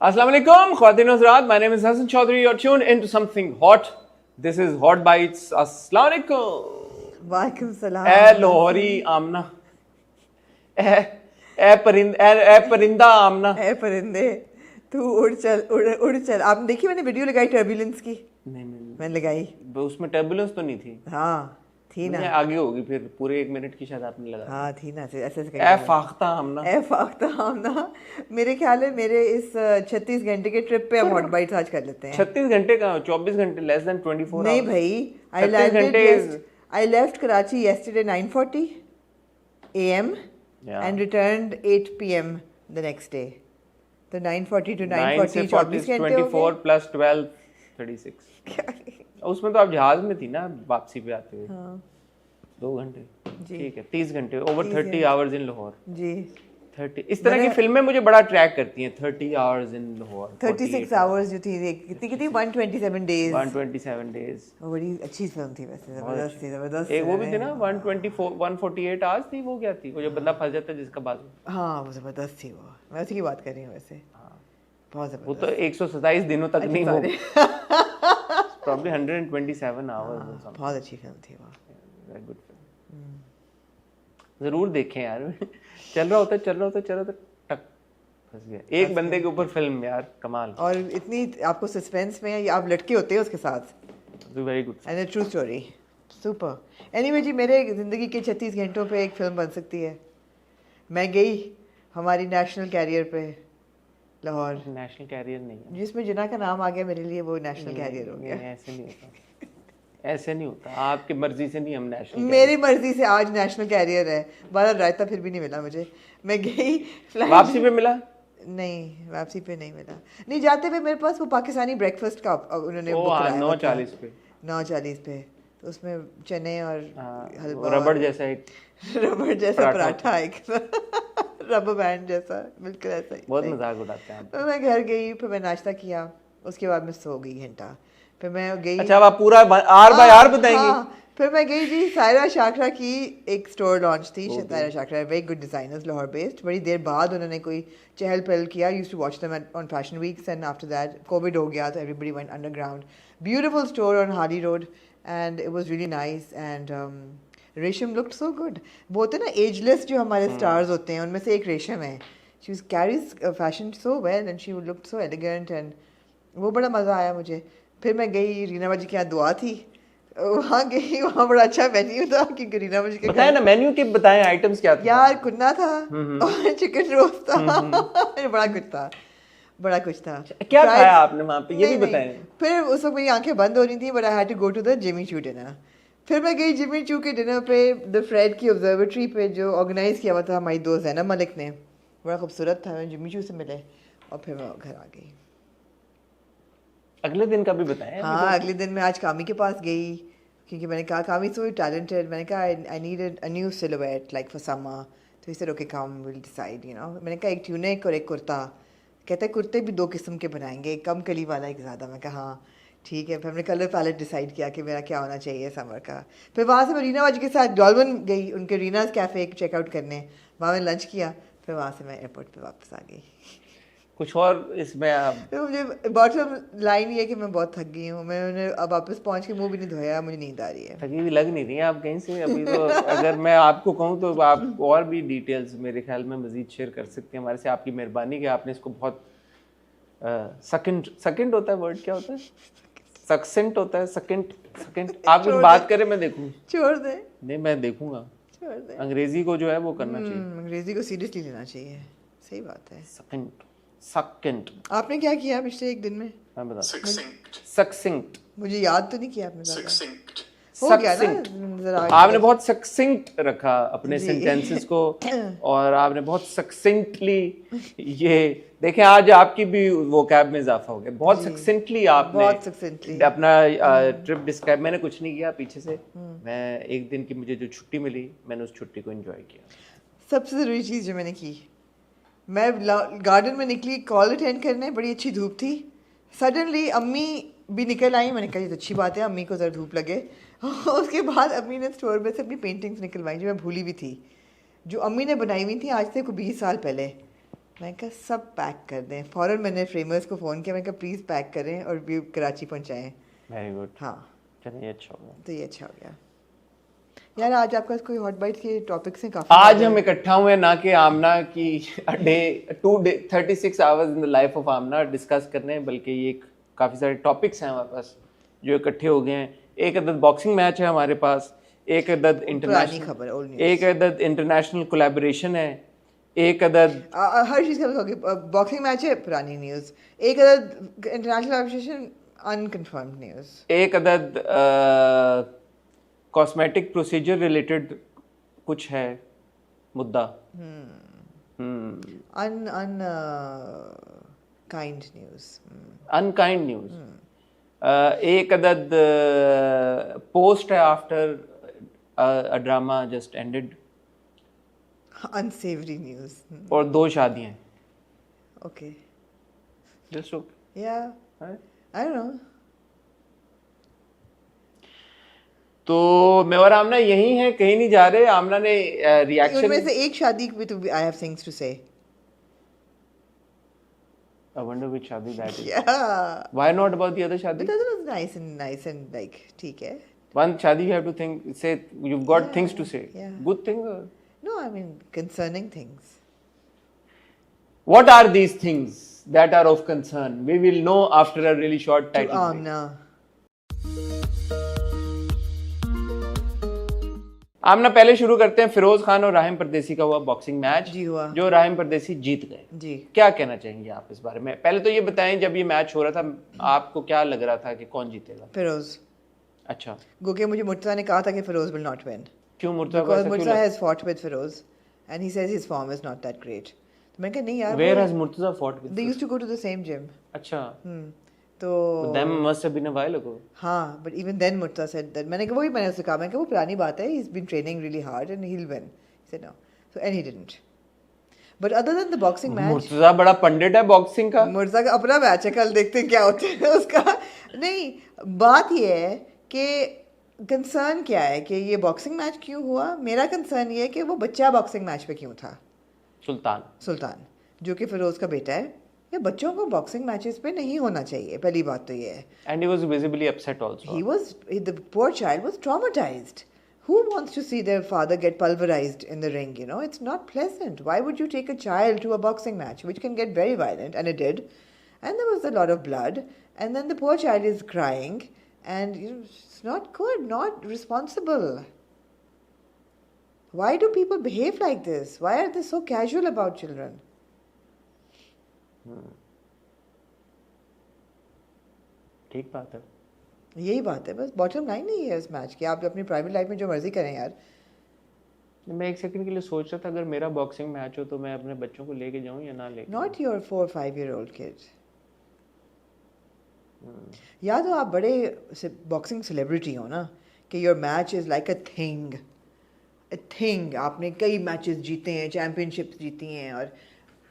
Assalamu alaikum, Khwatin Hazrat. My name is Hassan Chaudhary. You're tuned into something hot. This is Hot Bites. Assalamu alaikum. वालेकुम सलाम। ए लाहौरी आमना, ए परिंदा आमना। ए परिंदे, तू उड़ चल। आपने देखी मैंने वीडियो लगाई टर्बुलेंस की? नहीं, मैंने लगाई। उसमें टर्बुलेंस तो नहीं थी। हाँ थी ना, आगे होगी फिर पूरे 1 मिनट की शायद आपने लगा। हाँ थी ना, ऐसे ए फाख्ता आमना, ए फाख्ता आमना। मेरे ख्याल है मेरे इस 36 घंटे के ट्रिप पे हम हॉट बाइट्स आज कर लेते हैं। 36 घंटे का 24 घंटे, लेस देन 24 नहीं भाई, I left Karachi yesterday 9:40 a.m. and returned 8 p.m. the next day. तो 9:40 to 9:40 24 घंटे हो 24 गए। प्लस 12 36। उसमें तो आप जहाज में थी ना वापसी पे आते हुए। हाँ 2 घंटे, जी। ठीक है 30 घंटे, ओवर 30 आवर्स इन लाहौर। जी 30 इस तरह की फिल्में मुझे बड़ा ट्रैक करती हैं। 30 आवर्स इन लाहौर, 36 आवर्स जो थी, कितनी 127 डेज। 127 डेज। वो बड़ी अच्छी फिल्म थी वैसे, जबरदस्त थी, जबरदस्त। एक वो भी थी ना 148 आवर्स थी, वो क्या थी, वो जब बंदा फंस जाता है जिसका बाजू। हाँ वो जबरदस्त थी, वो मैं उसी की बात कर रही हूँ वैसे। बहुत वो जबरदस्त। तो 127 दिनों तक नहीं होगी, प्रॉब्ली 127 आवर्स। बहुत अच्छी फिल्म थी वो, वेरी गुड फिल्म, जरूर देखें यार। चल रहा होता टक फंस गया एक बंदे के ऊपर फिल्म, यार कमाल। और इतनी आपको सस्पेंस में है, आप लटके होते हैं उसके साथ। Very good and a true story, super. Anyway जी, मेरे ज़िंदगी के 36 घंटों पे एक फिल्म बन सकती है। मैं गई हमारी नेशनल कैरियर पे लाहौर। नेशनल कैरियर नहीं है, जिसमें जिना का नाम आ गया मेरे लिए, वो नेशनल कैरियर हो गया। ऐसे नहीं होता, ऐसे नहीं होता। आपकी मर्जी से नहीं हम नेशनल, मेरी मर्जी से आज नेशनल कैरियर है। बारह रायता फिर भी नहीं मिला मुझे। मैं गई फ्लाइट, वापसी पे मिला नहीं, वापसी पे नहीं मिला। नहीं, जाते पे मेरे पास वो पाकिस्तानी ब्रेकफास्ट का उन्होंने बुक कराया था 9:40 पे, 9:40 पे। तो उसमें चने और हलवा, रबड़ जैसा एक रबड़ जैसा पराठा, एक रबर बैंड जैसा, बिल्कुल ऐसा ही। बहुत मजाक उड़ाते हैं आप। तो मैं घर गई, फिर मैं नाश्ता किया, उसके बाद मैं सो गई घंटा। फिर मैं गई, अच्छा आप पूरा आर बाय आर बताएंगे? फिर मैं गई जी, सायरा शाकरा की एक स्टोर लॉन्च थी। Saira Shakra very good designers, Lahore based. बड़ी देर बाद उन्होंने कोई चहल पहल किया। Used to watch them on fashion weeks and after that covid हो गया तो everybody went underground. Beautiful store on Hali road and it was really nice and Resham looked so good. वो होते हैं ना एजलेस जो हमारे स्टार्स होते हैं, उनमें से एक रेशम है। She was carries fashion so well and she looked so elegant and वो बड़ा मज़ा आया मुझे। फिर मैं गई, रीना बाजी के यहाँ दुआ थी, वहाँ गई, वहाँ बड़ा अच्छा मेन्यू था क्योंकि रीना बाजी के बताएं ना मेन्यू के, बताएं आइटम्स क्या थे। यार कुन्ना था और चिकन रोस्ट था, बड़ा कुछ था। क्या खाया आपने वहाँ पे, ये भी बताएं। फिर उस वक्त मेरी आंखें बंद हो रही थी, but I had to go to the Jimmy Choo dinner. फिर मैं गई जिमी चू के डिनर पे, द फ्रेड की ऑब्जर्वेटरी पे, जो ऑर्गेनाइज किया हुआ था हमारी दोस्त जैनब मलिक ने। बड़ा खूबसूरत था। मैं जिमी चू से मिले और फिर मैं घर आ गई। अगले दिन का भी बताएं। हाँ अगले दिन मैं आज कामी के पास गई क्योंकि मैंने कहा कामी सो टैलेंटेड, मैंने कहा I need a new silhouette like for summer. तो इसे okay come will decide, you know. मैंने कहा एक ट्यूनिक और एक कुर्ता। कहता है कुर्ते भी 2 किस्म के बनाएंगे, एक कम कली वाला, एक ज़्यादा। मैं कहा हाँ ठीक है। फिर हमने कलर पैलेट डिसाइड किया कि मेरा क्या होना चाहिए समर का। फिर वहाँ से मैं रीना बाजी के साथ डॉल्वन गई, उनके रीनाज कैफ़े चेकआउट करने। वहाँ मैं लंच किया, फिर वहाँ से मैं एयरपोर्ट पे वापस आ गई। कुछ और इसमें आप? तो मुझे बॉटम लाइन ये है कि मैं बहुत थक गई हूँ। मैंने अब वापस पहुँच के मुंह भी नहीं धोया, मुझे नींद आ रही है। थकी हुई लग नहीं रही है आप कहीं से अभी तो। अगर मैं आपको कहूँ तो आप और भी डिटेल्स मेरे ख्याल में मजीद शेयर कर सकते हैं हमारे से। आपकी मेहरबानी कि आपने इसको बहुत सेकंड होता है, वर्ड क्या होता है, सक्सेंट होता है, सेकंड। आप कुछ बात करें मैं देखूँ? छोड़ दे। नहीं मैं देखूंगा। छोड़ दे। अंग्रेजी को जो है वो करना चाहिए, अंग्रेजी को सीरियसली लेना चाहिए। सही बात है। सेकंड। आपने क्या किया पिछले एक दिन में? मैं बता, सक्सिंक्ट। मुझे याद तो नहीं किया आपने ज़्यादा। सक्सिंक्ट हो गया ना जरा। आपने बहुत सक्सिंक्ट रखा अपने सेंटेंसेस को, और आपने बहुत सक्सिंक्टली ये देखें आज आपकी भी वोकैब में इजाफा हो गया। बहुत सक्सिंक्टली आपने बहुत सक्सेंटली अपना ट्रिप डिस्क्राइब। मैंने कुछ नहीं किया पीछे से, मैं एक दिन की मुझे जो छुट्टी मिली मैंने उस छुट्टी को एंजॉय किया। सबसे ज़रूरी चीज़ जो मैंने की, मैं गार्डन में निकली कॉल अटेंड करने, बड़ी अच्छी धूप थी। सडनली अम्मी भी निकल आई। मैंने कहा ये तो अच्छी बात है, अम्मी को ज़रा धूप लगे। उसके बाद अम्मी ने स्टोर में से अपनी पेंटिंग्स निकलवाई जो मैं भूली भी थी, जो अम्मी ने बनाई हुई थी आज से कोई 20 साल पहले। मैं कहा सब पैक कर दें, फौरन मैंने फ्रेमर्स को फ़ोन किया, मैं कहा प्लीज़ पैक करें और भी कराची पहुंचाएं। Very good. हाँ चलिए अच्छा हो गया। तो ये अच्छा हो गया यार। आज आपका कोई हॉट बाइट के टॉपिक्स हैं काफ़ी? आज हम इकट्ठा हुए ना कि आमना की day 36 hours in the life of Amna discuss करने, बल्कि ये काफ़ी सारे टॉपिक्स हैं हमारे पास जो इकट्ठे हो गए हैं। एक अदद बॉक्सिंग मैच है हमारे पास, एक अदद इंटरनेशनल कोलैबोरेशन है, एक अदद हर चीज़ का बॉक्सिंग मैच है, पुरानी न्यूज़, एक अदद इंटरनेशनल एसोसिएशन अनकन्फर्म्ड न्यूज़, एक अदद कॉस्मेटिक प्रोसीजर रिलेटेड कुछ है मुद्दा, काइंड न्यूज़, अनकाइंड न्यूज़, एक अदद पोस्ट है after a drama just ended, unsavory news. और 2 शादियां। Okay. Just okay. Yeah. I don't know. तो मैं और आमना यही है, कहीं नहीं जा रहे। आमना ने रिएक्शन उनमें से एक शादी पे तो I have things to say. I wonder which शादी that is. Yeah. Why not about the other शादी? But that was nice and like ठीक है. One शादी you have to think, say you've got things to say. Yeah. Good things or? No, I mean concerning things. What are these things that are of concern? We will know after a really short To title break. Amna. आमना पहले शुरू करते हैं फिरोज खान और राहिम परदेसी का हुआ boxing match जी हुआ। जो राहिम परदेसी जीत गए। जी। क्या कहना चाहेंगे आप इस बारे में? पहले तो ये बताएं, जब ये मैच हो रहा था आपको क्या लग रहा था कि कौन जीतेगा? फिरोज। अच्छा। क्योंकि मुझे मुर्तज़ा ने कहा था कि फिरोज will not win. क्यों Murtaza? Because Murtaza has fought with Firoz and he says his form is not that great. तो मैं कहा नहीं यार। Where has Murtaza fought with? They used to go to the same gym. अच्छा। तो But them must have been a while ago. हाँ, but even then Murtaza said that, मैंने उससे कहा, मैं कहा वो पुरानी बात है, he's been training really hard and he'll win. He said no. So and he didn't. But other than the boxing match, Murtaza बड़ा पंडित है बॉक्सिंग का। मुर्तज़ा का अपना मैच है, कल देखते हैं क्या होता है उसका। नहीं, बात ये है कि कंसर्न क्या है कि ये बॉक्सिंग मैच क्यों हुआ। मेरा कंसर्न ये है कि वो बच्चा बॉक्सिंग मैच पे क्यों था। सुल्तान जो कि फिरोज का बेटा है, या बच्चों को बॉक्सिंग मैचेस पे नहीं होना चाहिए, पहली बात तो ये है। And he was visibly upset also. The poor child was traumatized. Who wants to see their father get pulverized in the ring? You know, it's not pleasant. Why would you take a child to a boxing match, which can get very violent, and it did, and there was a lot of blood, and then the poor child is crying, and you know, it's not good, not responsible. Why do people behave like this? Why are they so casual about children? ठीक बात है। यही बात है, बस bottom line नहीं है इस मैच की। आप अपनी प्राइवेट लाइफ में जो मर्जी करें यार। मैं एक सेकंड के लिए सोच रहा था अगर मेरा बॉक्सिंग मैच हो तो मैं अपने बच्चों को लेके जाऊं या ना लेके। Not your 4-5-year-old kid. या तो आप बड़े बॉक्सिंग सेलिब्रिटी हो ना कि your match is like a thing, आपने कई मैचेस जीते हैं, चैंपियनशिप्स जीती हैं, और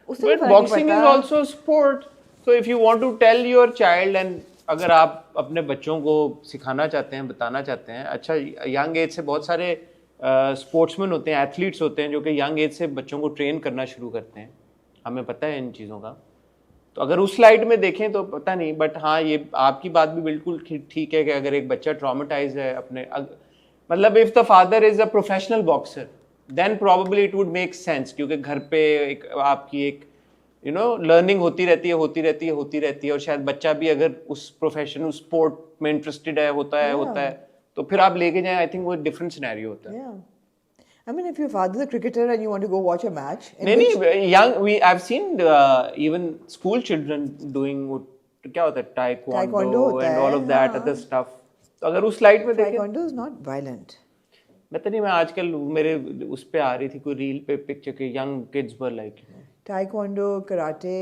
उससे but boxing is also sport. So if you want to tell your child, and अगर आप अपने बच्चों को सिखाना चाहते हैं, बताना चाहते हैं, अच्छा यंग एज से बहुत सारे स्पोर्ट्समैन होते हैं, एथलीट्स होते हैं जो कि यंग एज से बच्चों को ट्रेन करना शुरू करते हैं, हमें पता है इन चीज़ों का। तो अगर उस स्लाइड में देखें तो पता नहीं, बट हाँ ये आपकी बात भी बिल्कुल ठीक है कि अगर एक बच्चा ट्रॉमेटाइज है अपने, मतलब if the father is a professional boxer then probably it would make sense, क्योंकि घर पे एक आपकी एक यू नो लर्निंग होती रहती है, और शायद बच्चा भी अगर उस प्रोफेशन उस स्पोर्ट में इंटरेस्टेड है होता है तो फिर आप लेके जाएं, आई थिंक वो डिफरेंट सिनेरियो होता है। I mean, if your father's a cricketer and you want to go watch a match, I've seen even school children doing क्या होता है taekwondo and all of that other stuff. तो अगर उस slide में देखें, taekwondo is not violent. मैं आजकल मेरे उस पे आ रही थी कोई रील पे पिक्चर के young kids were like taekwondo, karate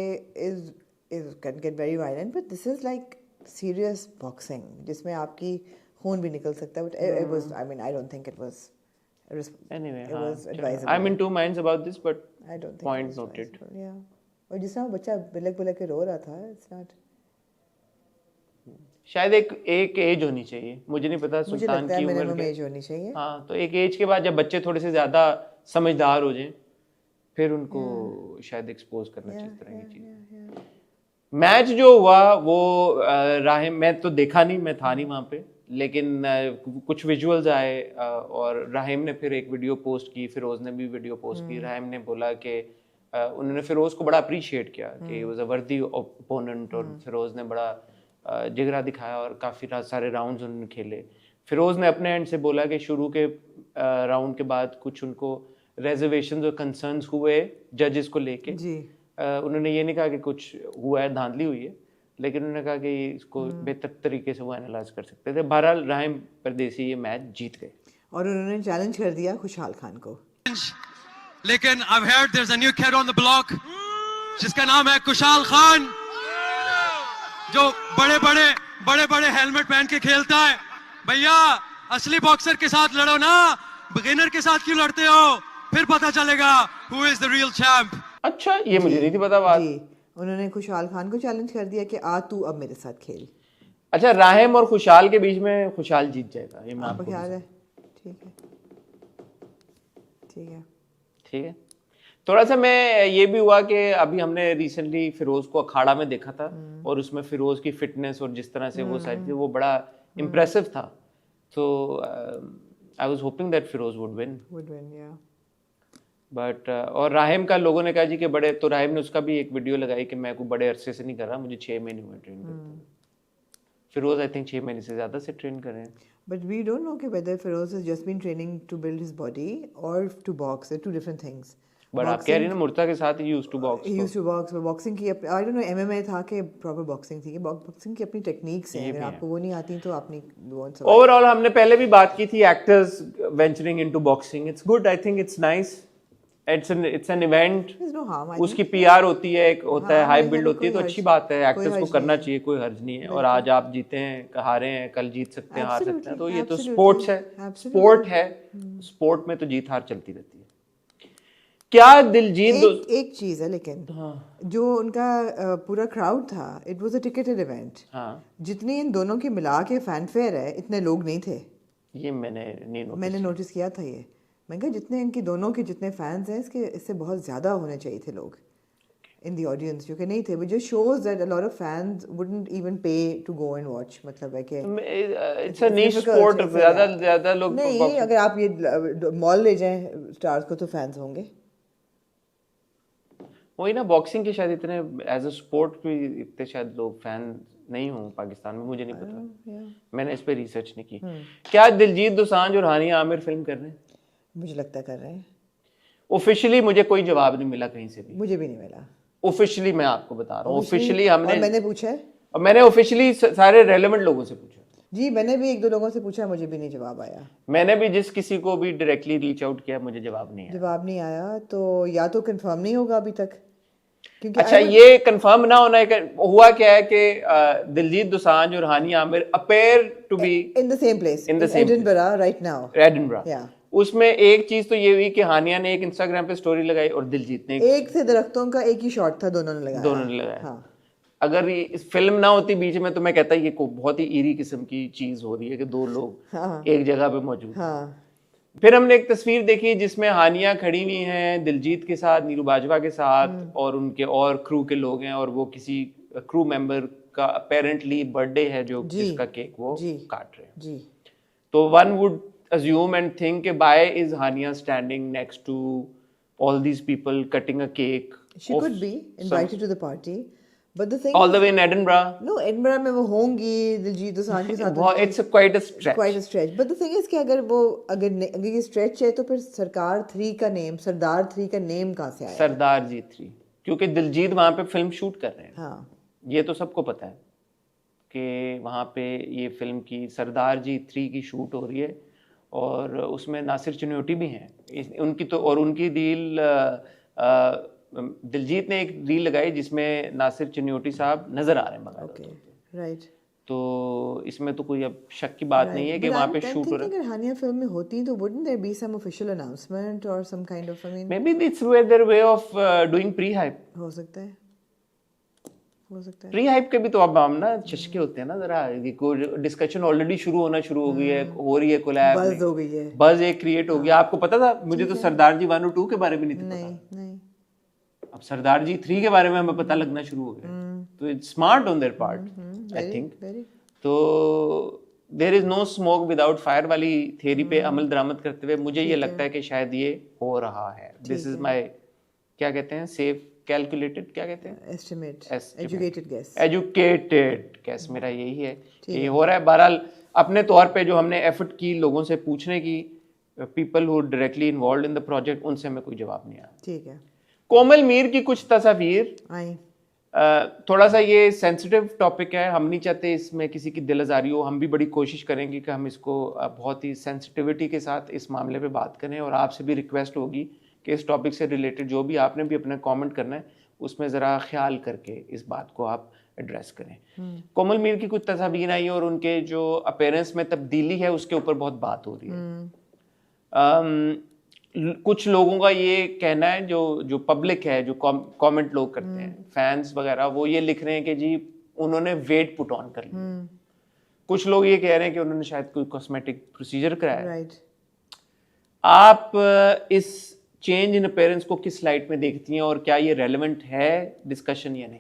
can get very violent, but this is like serious boxing जिसमें आपकी खून भी निकल सकता है, but it was, I mean, I don't think it was. Anyway, it was advisable. I'm in two minds about this, but I don't think point noted. Yeah. और जिस तरह बच्चा बिलक के रो रहा था, it's not. शायद एक एज होनी चाहिए, मुझे नहीं पता सुल्तान की उम्र मिनिमम एज होनी चाहिए। हाँ, तो एक एज के बाद जब बच्चे थोड़े से ज्यादा समझदार हो जाएं फिर उनको शायद एक्सपोज करना चाहिए इस तरह की चीज। मैच जो हुआ वो राहिम, मैं तो देखा नहीं, मैं था नहीं वहाँ पे, लेकिन कुछ विजुअल्स आए और राहिम ने फिर एक वीडियो पोस्ट की, फिरोज ने भी वीडियो पोस्ट की। राहिम ने बोला कि उन्होंने फिरोज को बड़ा अप्रिशिएट किया कि ही वाज अ वर्दी ओपोनेंट, और फिरोज ने बड़ा जिगरा दिखाया और काफ़ी सारे राउंड्स उन्होंने खेले। फिरोज ने अपने एंड से बोला कि शुरू के राउंड के बाद कुछ उनको रेजर्वेशंस और कंसर्न्स हुए जजेस को लेके। उन्होंने ये नहीं कहा कि कुछ हुआ है, धांधली हुई है, लेकिन उन्होंने कहा कि इसको बेहतर तरीके से वो एनालाइज कर सकते थे। बहरहाल राहिम परदेसी ये मैच जीत गए और उन्होंने चैलेंज कर दिया खुशहाल खान को। लेकिन I've heard there's a new kid on the block जिसका नाम है खुशहाल खान, जो बड़े बड़े हेलमेट पहन के खेलता है। भैया असली बॉक्सर के साथ लड़ो ना, बिगिनर के साथ क्यों लड़ते हो, फिर पता चलेगा who is the real champ। अच्छा, ये मुझे नहीं थी पता बात। उन्होंने खुशहाल खान को चैलेंज कर दिया कि आ तू अब मेरे साथ खेल। अच्छा, राहिम और खुशहाल के बीच में खुशहाल जीत जाएगा, ये मैं आपको ख्याल है। ठीक है। थोड़ा सा मैं ये भी हुआ कि अभी हमने रिसेंटली फिरोज को अखाड़ा में देखा था और उसमें फिरोज की फिटनेस और जिस तरह से वो सारी थी वो बड़ा इम्प्रेसिव था। तो I was hoping that Feroze would win but और राहिम का लोगों ने कहा जी कि बड़े, तो राहिम ने उसका भी एक वीडियो लगाई कि मैं कोई बड़े अरसे से नहीं कर रहा, मुझे 6 महीने हुए ट्रेन करते। फिरोज आई थिंक 6 महीने से ज्यादा से ट्रेन कर रहे हैं। But we don't know whether Feroz has just been training to build his body or to box. They're two different things. But आप कह रही हैं ना मुर्ता के साथ he used to box. He used to box, but boxing की I don't know MMA था कि proper boxing थी। boxing की अपनी टेक्निक्स हैं, अगर आपको वो नहीं आती तो आप नहीं। Overall हमने पहले भी बात की थी actors venturing into boxing. It's good. I think it's nice. It's an event. There's no harm. उसकी PR होती है, एक होता है, हाई बिल्ड होती है, तो अच्छी बात है, एक्टर्स को करना चाहिए, कोई हर्ज नहीं है। और आज आप जीते हैं, हारे हैं, कल जीत सकते हैं, हार सकते हैं, तो ये तो स्पोर्ट्स है, स्पोर्ट है, स्पोर्ट में तो जीत हार चलती रहती है। क्या दिलजीत एक चीज है लेकिन जो उनका पूरा क्राउड था, it was a ticketed event. जितने इन दोनों के मिला के फैनफेयर है, इतने लोग नहीं थे। ये मैंने नोटिस किया था। ये मैं कहा जितने इनकी दोनों के जितने फैंस हैं इससे बहुत ज़्यादा होने चाहिए थे लोग इन द ऑडियंस, जो कि नहीं थे। जो shows that a lot of fans wouldn't even पे टू गो एंड वॉच। मतलब है कि इट्स अ नीश स्पोर्ट, ज़्यादा लोग नहीं। अगर आप ये मॉल ले जाएं स्टार्स को तो फैंस होंगे। वही ना, बॉक्सिंग के शायद इतने एज अ स्पोर्ट भी इतने शायद लोग फैन नहीं हों पाकिस्तान में, मुझे नहीं पता, मैंने इस पे रिसर्च नहीं की। क्या दिलजीत दोसांझ और हानिया आमिर फिल्म कर रहे हैं? मुझे लगता कर रहे हैं। ऑफिशियली मुझे कोई जवाब नहीं मिला कहीं से भी। मुझे भी नहीं मिला ऑफिशियली, मैं आपको बता रहा हूँ। ऑफिशियली हमने, मैंने पूछा है, और मैंने ऑफिशियली सारे रेलेवेंट लोगों से पूछा। जी मैंने भी 1-2 लोगों से पूछा, मुझे भी नहीं जवाब आया। मैंने भी जिस किसी को भी डायरेक्टली रीच आउट किया, मुझे जवाब नहीं आया। तो या तो कंफर्म नहीं होगा अभी तक, क्योंकि अच्छा ये कंफर्म ना होना है। हुआ क्या है कि दिलजीत दोसांझ और Hania Aamir appear to be in the same place, in Edinburgh right now. Edinburgh. उसमें एक चीज तो ये हुई कि हानिया ने एक इंस्टाग्राम पे स्टोरी लगाई और दिलजीत ने एक से दरख्तों का एक ही शॉट था, दोनों ने लगाया। हाँ। अगर इस फिल्म ना होती बीच में तो मैं कहता ये बहुत ही ईरी किस्म की चीज हो रही है कि 2 लोग एक जगह पे मौजूद हैं। फिर हमने एक तस्वीर देखी जिसमें हानिया खड़ी हुई हैं दिलजीत के साथ, नीरू बाजवा के साथ, और उनके और क्रू के लोग हैं, और वो किसी क्रू मेंबर का अपेरेंटली बर्थडे है जो जिसका केक वो काट रहे हैं। तो one would assume and think why is Hania standing next to all these people cutting a cake? She could be invited to the party, but the thing all the way in Edinburgh. No, Edinburgh में वो होंगी दिलजीत दोसांझ के साथ। It's quite a stretch. Quite a stretch. But the thing is कि अगर ये stretch है तो फिर सरदार 3 का नेम, सरदार 3 का नेम कहाँ से आया? सरदार जी 3, क्योंकि दिलजीत वहाँ पे फिल्म शूट कर रहे हैं। हाँ, ये तो सबको पता है कि वहाँ पे ये फिल्म की सरदार जी 3 की शूट हो रही है, और उसमें नासिर चनियोटी भी हैं उनकी। तो और उनकी रील दिलजीत ने एक रील लगाई जिसमें नासिर चनियोटी साहब नजर आ रहे हैं। राइट। तो इसमें तो कोई अब शक की बात नहीं है कि वहाँ पे शूट हो रहा है। अगर हानिया फिल्म में होती तो wouldn't there be some official announcement or some kind of, I mean, maybe it's their way of doing pre-hype. हो सकता है। प्री-हाइप के भी तो अब हम ना चस्के होते हैं ना, जरा डिस्कशन ऑलरेडी शुरू हो गई है, हो रही है, कोलैब बज़ हो गई है, बज़ एक क्रिएट हो गया। आपको पता था? मुझे तो सरदार जी 1 और 2 के बारे में नहीं पता। नहीं अब सरदार जी 3 के बारे में हमें पता लगना शुरू हो गया, तो it's smart on their part I think. तो there is no smoke without fire वाली थियरी पे अमल दरामद करते हुए मुझे ये लगता है कि शायद ये हो रहा है। दिस इज माय, क्या कहते हैं, सेफ कैलकुलेटेड, क्या कहते हैं, estimate, educated guess. Educated guess मेरा यही है कि ये हो रहा है। बहरहाल अपने तौर पे जो हमने एफर्ट की लोगों से पूछने की, people who directly involved in the project, उनसे हमें कोई जवाब नहीं आया। ठीक है। कोमल मीर की कुछ तस्वीर, आई थोड़ा सा ये सेंसिटिव टॉपिक है, हम नहीं चाहते इसमें किसी की दिल आज़ारी हो। हम भी बड़ी कोशिश करेंगे कि हम इसको बहुत ही सेंसिटिविटी के साथ इस मामले पे बात करें, और आपसे भी रिक्वेस्ट होगी कि इस टॉपिक से रिलेटेड जो भी आपने भी अपना कमेंट करना है उसमें ज़रा ख्याल करके इस बात को आप एड्रेस करें। कोमल मीर की कुछ तस्वीर आई और उनके जो अपीयरेंस में तब्दीली है उसके ऊपर बहुत बात हो रही है। कुछ लोगों का ये कहना है, जो पब्लिक है, जो कमेंट लोग करते हैं, फैंस वगैरह, वो ये लिख रहे हैं कि जी उन्होंने वेट पुट ऑन कर लिया। कुछ लोग ये कह रहे हैं कि उन्होंने शायद कोई कॉस्मेटिक प्रोसीजर कराया। राइट। आप इस चेंज इन अपीयरेंस को किस लाइट में देखती हैं और क्या ये रेलेवेंट है डिस्कशन या नहीं?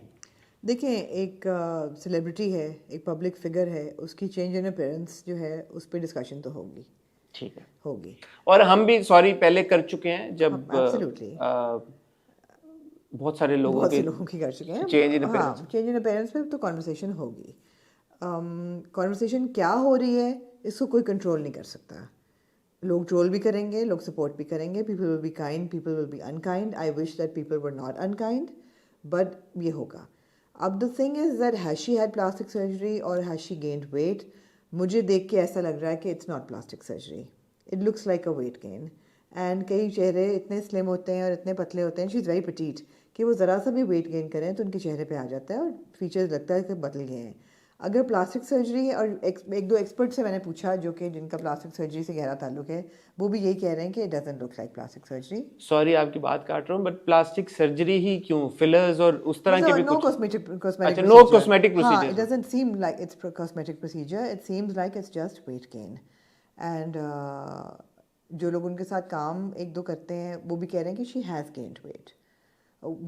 देखें, एक सेलिब्रिटी है, एक पब्लिक फिगर है, उसकी चेंज इन अपीयरेंस जो है उस पर डिस्कशन तो होगी। ठीक है, होगी। और हम भी सॉरी पहले कर चुके हैं जब एब्सोल्युटली बहुत सारे लोगों की कर चुके हैं चेंज इन अपीयरेंस। हाँ, चेंज इन अपीयरेंस पे तो कॉन्वर्सेशन होगी। कॉन्वर्सेशन क्या हो रही है इसको कोई कंट्रोल नहीं कर सकता। लोग ट्रोल भी करेंगे, लोग सपोर्ट भी करेंगे, people will be kind, people will be unkind. I wish that people were not unkind, but ये होगा। अब the thing is that has she had plastic surgery और हैज शी गेन्ड वेट? मुझे देख के ऐसा लग रहा है कि it's not plastic surgery, it looks like a weight gain. And कई चेहरे इतने स्लिम होते हैं और इतने पतले होते हैं, शी इज़ वेरी पटीट, कि वो ज़रा सा भी वेट गेन करें तो उनके चेहरे पे आ जाता है और फीचर्स लगता है कि बदल गए हैं। अगर प्लास्टिक सर्जरी है, और एक दो एक्सपर्ट से मैंने पूछा जो कि जिनका प्लास्टिक सर्जरी से गहरा ताल्लुक है, वो भी यही कह रहे हैं कि it doesn't look like plastic surgery. Sorry आपकी बात काट रहा हूँ, बट प्लास्टिक सर्जरी ही क्यों, फिलर्स और उस तरह के भी नो कुछ? कॉस्मेटिक अच्छा, नो कॉस्मेटिक हाँ, procedure. It doesn't seem like it's cosmetic procedure, it seems like it's just weight gain. And जो लोग उनके साथ काम एक दो करते हैं वो भी कह रहे हैं कि she has gained wait.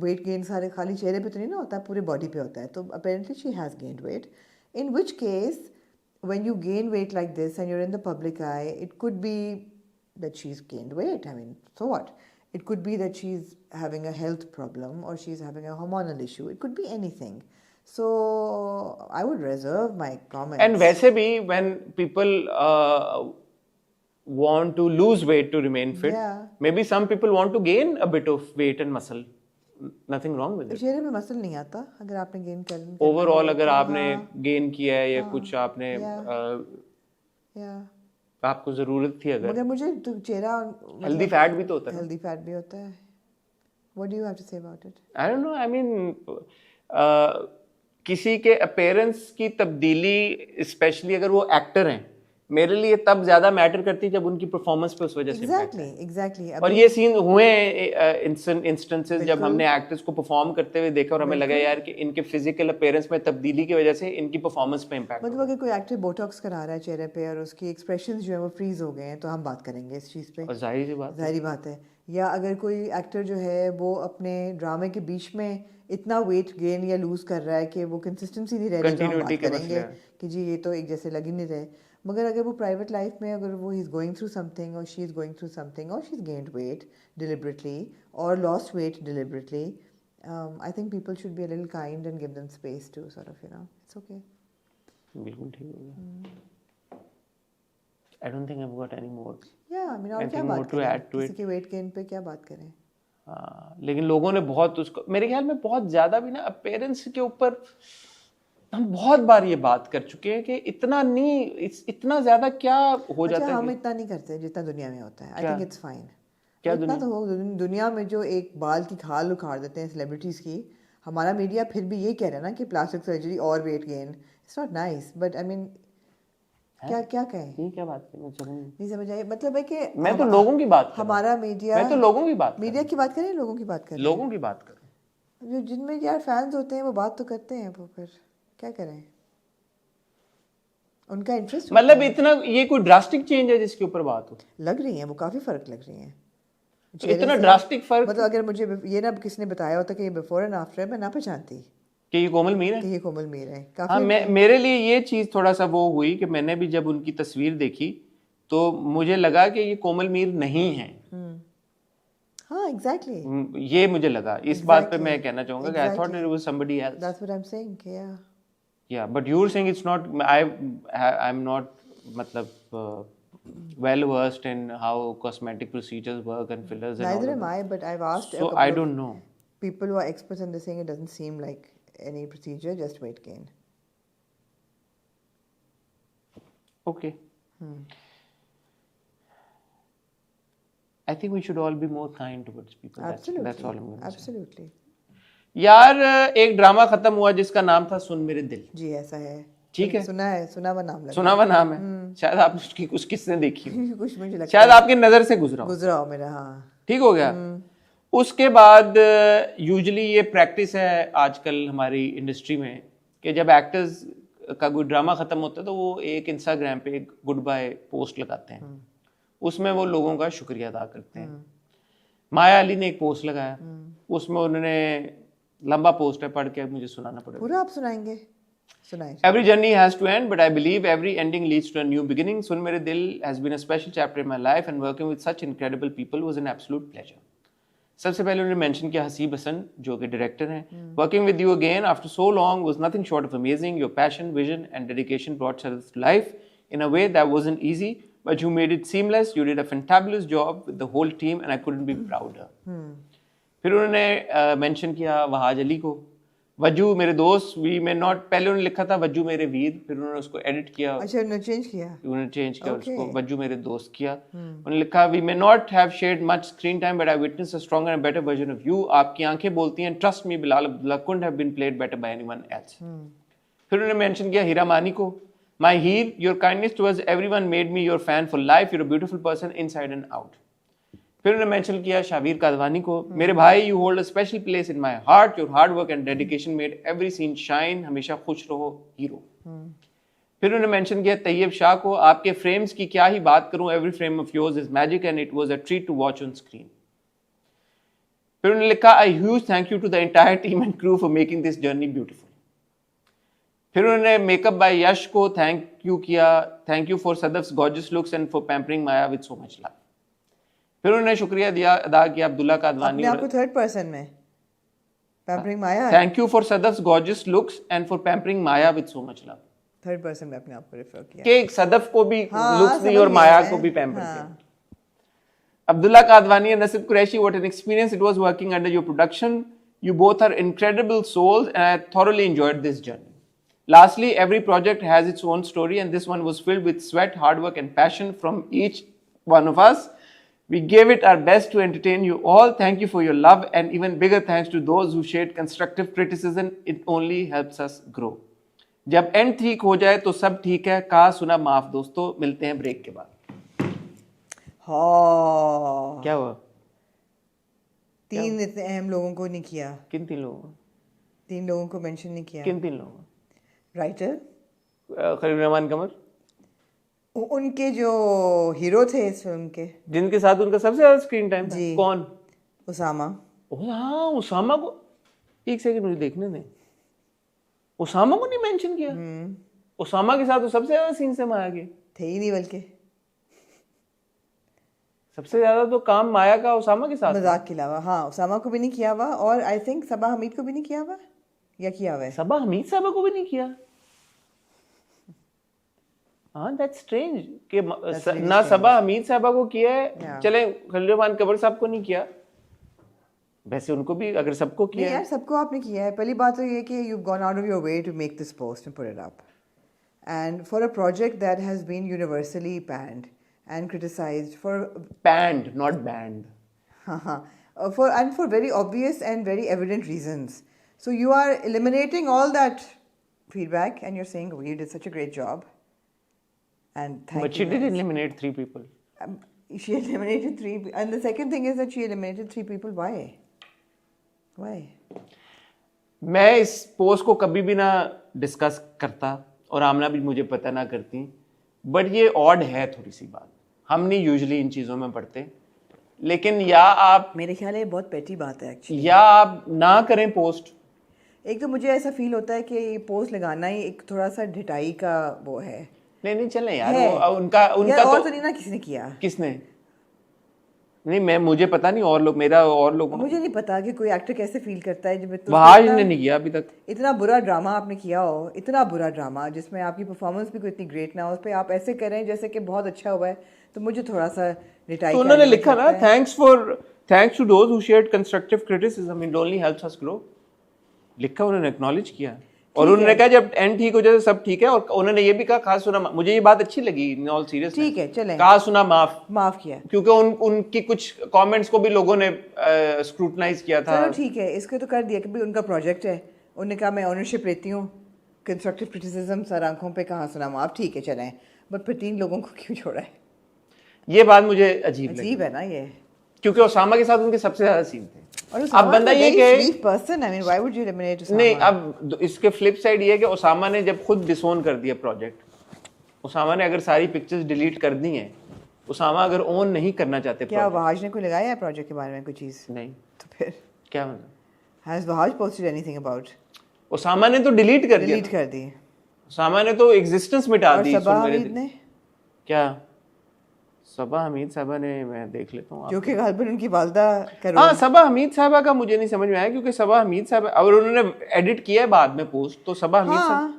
Weight gain सारे खाली चेहरे पे तो नहीं ना होता, पूरे बॉडी पे होता है, तो apparently she has gained wait. In which case, when you gain weight like this and you're in the public eye, it could be that she's gained weight. I mean, so what? It could be that she's having a health problem or she's having a hormonal issue. It could be anything. So I would reserve my comments. And वैसे भी when people want to lose weight to remain fit, Yeah. maybe some people want to gain a bit of weight and muscle. Nothing wrong with it. चेहरे में muscle नहीं आता अगर आपने gain कर overall अगर आपने गेन किया है या कुछ आपने या आपको जरूरत थी, अगर मगर मुझे तो चेहरा हेल्दी फैट भी तो होता है। हेल्दी फैट भी होता है। What do you have to say about it? I don't know, I mean किसी के अपीयरेंस की तब्दीली, स्पेशली अगर वो एक्टर हैं, मेरे लिए तब ज्यादा मैटर करती है जब उनकी परफॉर्मेंस पे उस वजह से एग्जैक्टली। और ये सीन हुए इंस्टेंसेस जब हमने एक्टर्स को परफॉर्म करते हुए देखा और हमें लगा यार कि इनके फिजिकल अपीयरेंस में तब्दीली की वजह से इनकी परफॉर्मेंस पे इम्पैक्ट। मतलब अगर कोई एक्टर बोटॉक्स करा रहा है चेहरे पे और उसकी एक्सप्रेशंस जो है वो फ्रीज हो गए हैं तो हम बात करेंगे इस चीज़ पे, और जाहिर बात है। या अगर कोई एक्टर जो है वो अपने ड्रामे के बीच में इतना वेट गेन या लूज कर रहा है कि वो कंसिस्टेंसी नहीं रह रही, तो हम बात करेंगे कि जी ये तो एक जैसे लग ही नहीं रहे। मगर अगर वो प्राइवेट लाइफ में अगर वो इज़ गोइंग थ्रू समथिंग और she is going through something और she is gained weight deliberately और lost weight deliberately, I think people should be a little kind and give them space to sort of, you know, it's okay. बिल्कुल ठीक हो गया। I don't think I have got any more. या I mean और क्या बात करें, किसी के वेट गेन पे क्या बात करें। हाँ, लेकिन लोगों ने बहुत उसको, मेरे ख्याल में बहुत ज़्यादा भी ना अपीयरेंस के ऊपर हम बहुत बार ये बात कर चुके हैं कि इतना नहीं, इतना ज़्यादा क्या हो जाता है। हम इतना नहीं करते जितना दुनिया में होता है। आई थिंक इट्स फाइन। क्या इतना तो हो, दुनिया में जो एक बाल की खाल उखाड़ देते हैं सेलिब्रिटीज़ की, हमारा मीडिया फिर भी ये कह रहा है ना कि प्लास्टिक सर्जरी और weight gain, it's not nice, but I mean क्या कहें, ये क्या बात करें, नहीं समझ आई। मतलब है कि मैं तो लोगों की बात कर, हमारा मीडिया, मैं तो लोगों की बात, मीडिया की बात करें, लोगों की बात करें, लोगों की बात करें, जो जिनमें यार फैंस होते हैं वो बात तो करते हैं, वो फिर क्या करें, उनका इंटरेस्ट। मतलब इतना ये कोई ड्रास्टिक चेंज है जिसके ऊपर बात हो, लग रही है वो काफ़ी फ़र्क लग रही है। इतना ड्रास्टिक फर्क मतलब अगर मुझे ये ना किसी ने बताया होता कि ये बिफोर एंड आफ्टर है, मैं ना पहचानती कि ये कोमल मीर है। कि ये कोमल मीर है। हाँ, काफी मेरे लिए ये चीज़ थोड़ा सा वो हुई कि मैंने भी जब उनकी तस्वीर देखी तो मुझे लगा कि ये कोमल मीर नहीं है। हाँ, एग्जैक्टली, ये मुझे लगा, इस बात पे मैं कहना चाहूंगा कि आई thought it was somebody else. That's what I am saying कि Yeah, but you're saying it's not. I'm not, मतलब, well versed in how cosmetic procedures work and fillers and all neither of am that. I, but I've asked a So couple I of don't know. people who are experts and they're saying it doesn't seem like any procedure, just weight gain. Okay. I think we should all be more kind towards people. Absolutely. That's all I'm going to say. Absolutely. यार, एक drama खत्म हुआ जिसका नाम था सुन मेरे दिल। जी, ऐसा है। ठीक है। सुना हुआ नाम लगा। सुना हुआ नाम है। शायद आप उसकी कुछ किस्सें देखी हो। कुछ मुझे लगता शायद आपकी नजर से गुजरा हो मेरा। हाँ, ठीक हो गया। उसके बाद यूजुअली ये प्रैक्टिस है आजकल हमारी इंडस्ट्री में कि जब एक्टर्स का कोई ड्रामा खत्म होता है तो वो एक इंस्टाग्राम पे एक गुड बाय पोस्ट लगाते हैं, उसमें वो लोगों का शुक्रिया अदा करते हैं। माया अली ने एक पोस्ट लगाया, उसमें उन्होंने लंबा पोस्ट है, पढ़ के मुझे सुनाना पड़ेगा। पूरा आप सुनाएंगे? सुनाइए। Every journey has to end, but I believe every ending leads to a new beginning. सुन मेरे दिल has been a special chapter in my life, and working with such incredible people was an absolute pleasure. सबसे पहले उन्होंने mention किया हसीब हसन जो कि director हैं। Working with you again after so long was nothing short of amazing. Your passion, vision, and dedication brought Sharath to life in a way that wasn't easy, but you made it seamless. You did a fantabulous job with the whole team, and I couldn't be prouder. फिर उन्होंने mention किया वहाज अली को, वज्जू मेरे दोस्त, we may not, पहले उन्होंने लिखा था वज्जू मेरे वीर, फिर उन्होंने उसको एडिट किया। अच्छा, उन्होंने चेंज किया उसको वज्जू मेरे दोस्त किया। उन्होंने लिखा we may not have shared much screen time but I witness a stronger and better version of you. आपकी आंखें बोलती हैं, trust me Bilal Abdullah couldn't have been played better by anyone else. फिर उन्होंने मेंशन किया हीरा मानी को, my Heer, your kindness towards everyone made me your fan for life, you are a beautiful person inside and out. फिर उन्होंने मेंशन किया शाबीर कादवानी को, मेरे भाई, you hold a special place in my heart, your hard work and dedication made every scene shine, हमेशा खुश रहो hero. फिर उन्होंने मेंशन किया तैयब शाह को, आपके फ्रेम्स की क्या ही बात करूं, every frame of yours is magic and it was a treat to watch on screen. फिर उन्होंने लिखा a huge thank you to the entire team and crew for making this journey beautiful. फिर उन्होंने मेकअप बाय यश को thank you किया, thank you for Sadaf's gorgeous looks and for pampering Maya with so much love. फिर उन्होंने शुक्रिया अदा किया अब्दुल्ला कादवानी और आपको थर्ड पर्सन में pampering Maya, thank you for Sadaf's gorgeous looks and for pampering Maya with so much love. Third person में अपने आप को रेफर किया कि सदफ को भी हाँ, लुक्स दी और माया को भी पैम्पर किया। Abdullah Kadwani and Nasib Qureshi, what an experience it was working under your production. You both are incredible souls and I thoroughly enjoyed this journey. Lastly, every project has its own story and this one was filled with sweat, hard work and passion from each one of us. We gave it our best to entertain you all. Thank you for your love and even bigger thanks to those who shared constructive criticism. It only helps us grow. जब and ठीक हो जाए तो सब ठीक है, कहा सुना माफ दोस्तों। मिलते हैं ब्रेक के बाद। हाँ, क्या हुआ? तीन इतने अहम लोगों को नहीं किया। किन तीन लोगों को? तीन लोगों को मेंशन नहीं किया। किन तीन लोगों को? राइटर खलील रहमान कमर, उनके जो हीरो थे इस फिल्म के, जिनके साथ उनका सबसे ज्यादा स्क्रीन टाइम था। जी। कौन? उसामा। हाँ, उसामा को एक सेकंड मुझे देखने दें। उसामा को नहीं मेंशन किया? उसामा के साथ तो सबसे ज्यादा सीन से माया के थे ही नहीं, बल्कि सबसे ज्यादा तो काम माया का उसामा के साथ। मजाक के अलावा हाँ, उसामा को भी नहीं किया हुआ और आई थिंक सबा हमीद को भी नहीं किया हुआ, या किया हुआ है? सबा हमीद साहबा को भी नहीं किया। हाँ, दैट्स स्ट्रेंज कि ना सबा हमीद साहबा को किया है। चले खलील रहमान कबर साहब को नहीं किया, वैसे उनको भी अगर सबको किया है यार, सबको आपने किया है। पहली बात तो ये कि you gone out of your way to make this post and put it up, and for a project that has been universally panned and criticized for panned, not banned. For very obvious and very evident reasons. So you are eliminating all that feedback and you're saying, oh, you did such a great job. And thank you. But she did eliminate 3 people. She eliminated 3 people. And the second thing is that she eliminated 3 people. Why? Why? मैं इस post को कभी भी ना discuss करता और आमना भी मुझे पता ना करती, बट ये ऑड है थोड़ी सी बात। हम नहीं यूजुअली इन चीज़ों में पढ़ते लेकिन या आप मेरे ख्याल है ये बहुत पेटी बात है एक्चुअली। या आप ना करें पोस्ट। एक तो मुझे ऐसा फील होता है कि ये पोस्ट लगाना ही एक थोड़ा सा ढिठाई का वो है। नहीं चलें यार, है। वो उनका यार और तो तो नहीं ना किसी ने किया। किसने? नहीं मैं मुझे पता नहीं, और लोग मेरा और लोगों मुझे नहीं पता कि कोई एक्टर कैसे फील करता है जब वहाज ने नहीं किया अभी तक। इतना बुरा ड्रामा आपने किया हो, इतना बुरा ड्रामा जिसमें आपकी परफॉर्मेंस भी कोई इतनी ग्रेट ना हो, उस पर आप ऐसे करें जैसे कि बहुत अच्छा हुआ है, तो मुझे थोड़ा सा रिटायर। तो उन्होंने लिखा ना, thanks to those who shared constructive criticism, it only helps us grow. लिखा, उन्होंने एक्नॉलेज किया, और उन्होंने कहा जब एंड ठीक हो जाए सब ठीक है। और उन्होंने ये भी कहा कहा सुना, मुझे ये बात अच्छी लगी इन ऑल सीरियस। ठीक है चलें, कहा सुना माफ किया, क्योंकि उनकी कुछ कमेंट्स को भी लोगों ने स्क्रूटनाइज किया था। चलो ठीक है, इसको तो कर दिया कि भाई उनका प्रोजेक्ट है, उन्होंने कहा मैं ऑनरशिप लेती हूँ, कंस्ट्रक्टिव क्रिटिसिज्म सर आंखों पे, कहा सुना माफ, ठीक है चलें। बट फिर 3 लोगों को क्यों छोड़ा है? ये बात मुझे अजीब है ना ये, क्योंकि ओसामा के साथ उनके सबसे ज्यादा सीन थे। और अब बंदा ये कहे person, I mean why would you eliminate Osama? नहीं, अब इसके फ्लिप साइड ये है कि ओसामा ने जब खुद डिसोन कर दिया प्रोजेक्ट, ओसामा ने अगर सारी पिक्चर्स डिलीट कर दी हैं, ओसामा अगर ओन नहीं करना चाहते क्या वहाज ने कोई लगाया है प्रोजेक्ट के बारे में कोई चीज? नहीं, तो फिर क्या मतलब? Has Wahaj posted anything about? Osama ने तो डिलीट कर दी, ओसामा ने तो एग्जिस्टेंस मिटा दी। और सबा हमीद ने क्या? सबा हमीद साहबा ने, मैं देख लेता हूँ जो कि गालिबन उनकी वालदा करो। हाँ, सबा हमीद साहबा का मुझे नहीं समझ में आया, क्योंकि सबा हमीद साहबा, और उन्होंने एडिट किया है बाद में पोस्ट, तो सबा हमीद साहब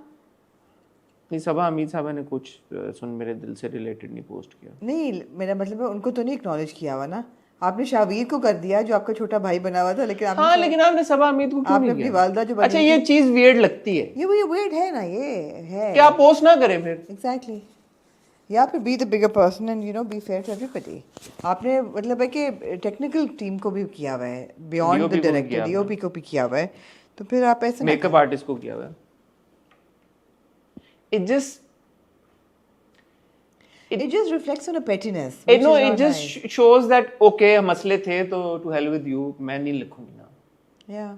नहीं, सबा हमीद साहबा ने कुछ सुन मेरे दिल से रिलेटेड नहीं पोस्ट किया। नहीं, मेरा मतलब है उनको तो नहीं एक्नॉलेज किया हुआ ना, आपने शाहवीर को कर दिया जो आपका छोटा भाई बना हुआ था, लेकिन आपने लेकिन आपने सबा हमीद को क्यों आपने नहीं अपनी किया? वालदा जो अच्छा, ये चीज वियर्ड लगती है, ये weird है ना, ये है क्या पोस्ट ना करें फिर? एग्जैक्टली। या फिर be the bigger person and be fair to everybody. आपने मतलब है कि टेक्निकल टीम को भी किया हुआ है, बियॉन्ड द डायरेक्टर, डीओपी को भी किया हुआ है, तो फिर आप ऐसे मेकअप आर्टिस्ट को किया हुआ है। It just reflects on a pettiness. it just shows that okay, मसले थे तो to hell with you, मैं नहीं लिखूंगी ना। Yeah,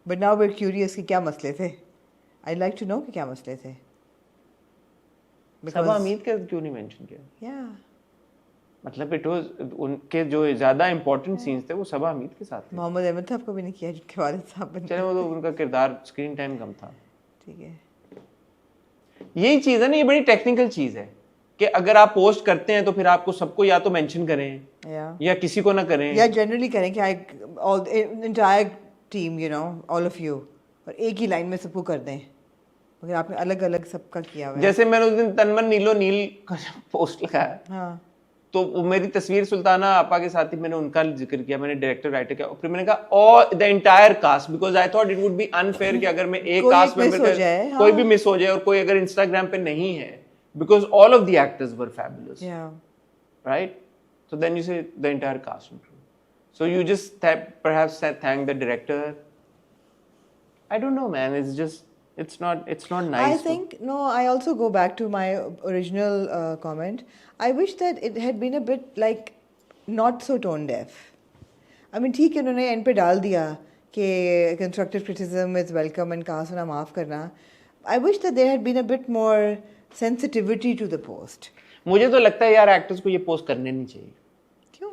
but now we're curious कि क्या मसले थे। I'd like to know कि क्या मसले थे। सबा हमीद का क्यों नहीं मेंशन किया? Yeah. मतलब इट वाज उनके जो ज्यादा इंपॉर्टेंट सीन्स थे वो सबा हमीद के साथ थे। मोहम्मद अहमद साहब को भी नहीं किया जिनके वालिद साहब बने। चलो, वो तो उनका किरदार स्क्रीन टाइम कम था। ठीक है, यही चीज है ना, ये बड़ी टेक्निकल चीज है कि अगर आप पोस्ट करते हैं तो फिर आपको सबको या तो मेंशन करें या किसी को ना करें, या जनरली करें कि all entire team all of you, और एक ही लाइन में सबको कर दें, मगर आपने अलग अलग सबका किया हुआ है। जैसे मैंने उस दिन तनमन नीलो नील का पोस्ट लगाया, हाँ, तो वो मेरी तस्वीर सुल्ताना आपा के साथ ही मैंने उनका जिक्र किया, मैंने डायरेक्टर राइटर किया, फिर मैंने कहा all the entire cast, because I thought it would be unfair कि अगर मैं एक कास्ट मेंबर कोई भी मिस हो जाए और कोई अगर इंस्टाग्राम पे नहीं है, because all of the actors were fabulous. Yeah. Right? So then you say the entire cast and crew. So you just perhaps thank the director. I don't know, man. It's just it's not nice. I think no. I also go back to my original comment. I wish that it had been a bit like not so tone deaf. I mean, ठीक है, उन्होंने and पे डाल दिया कि constructive criticism is welcome and कहा सुना माफ करना. I wish that there had been a bit more sensitivity to the post. मुझे तो लगता है यार एक्टर्स को ये पोस्ट करने नहीं चाहिए। क्यों?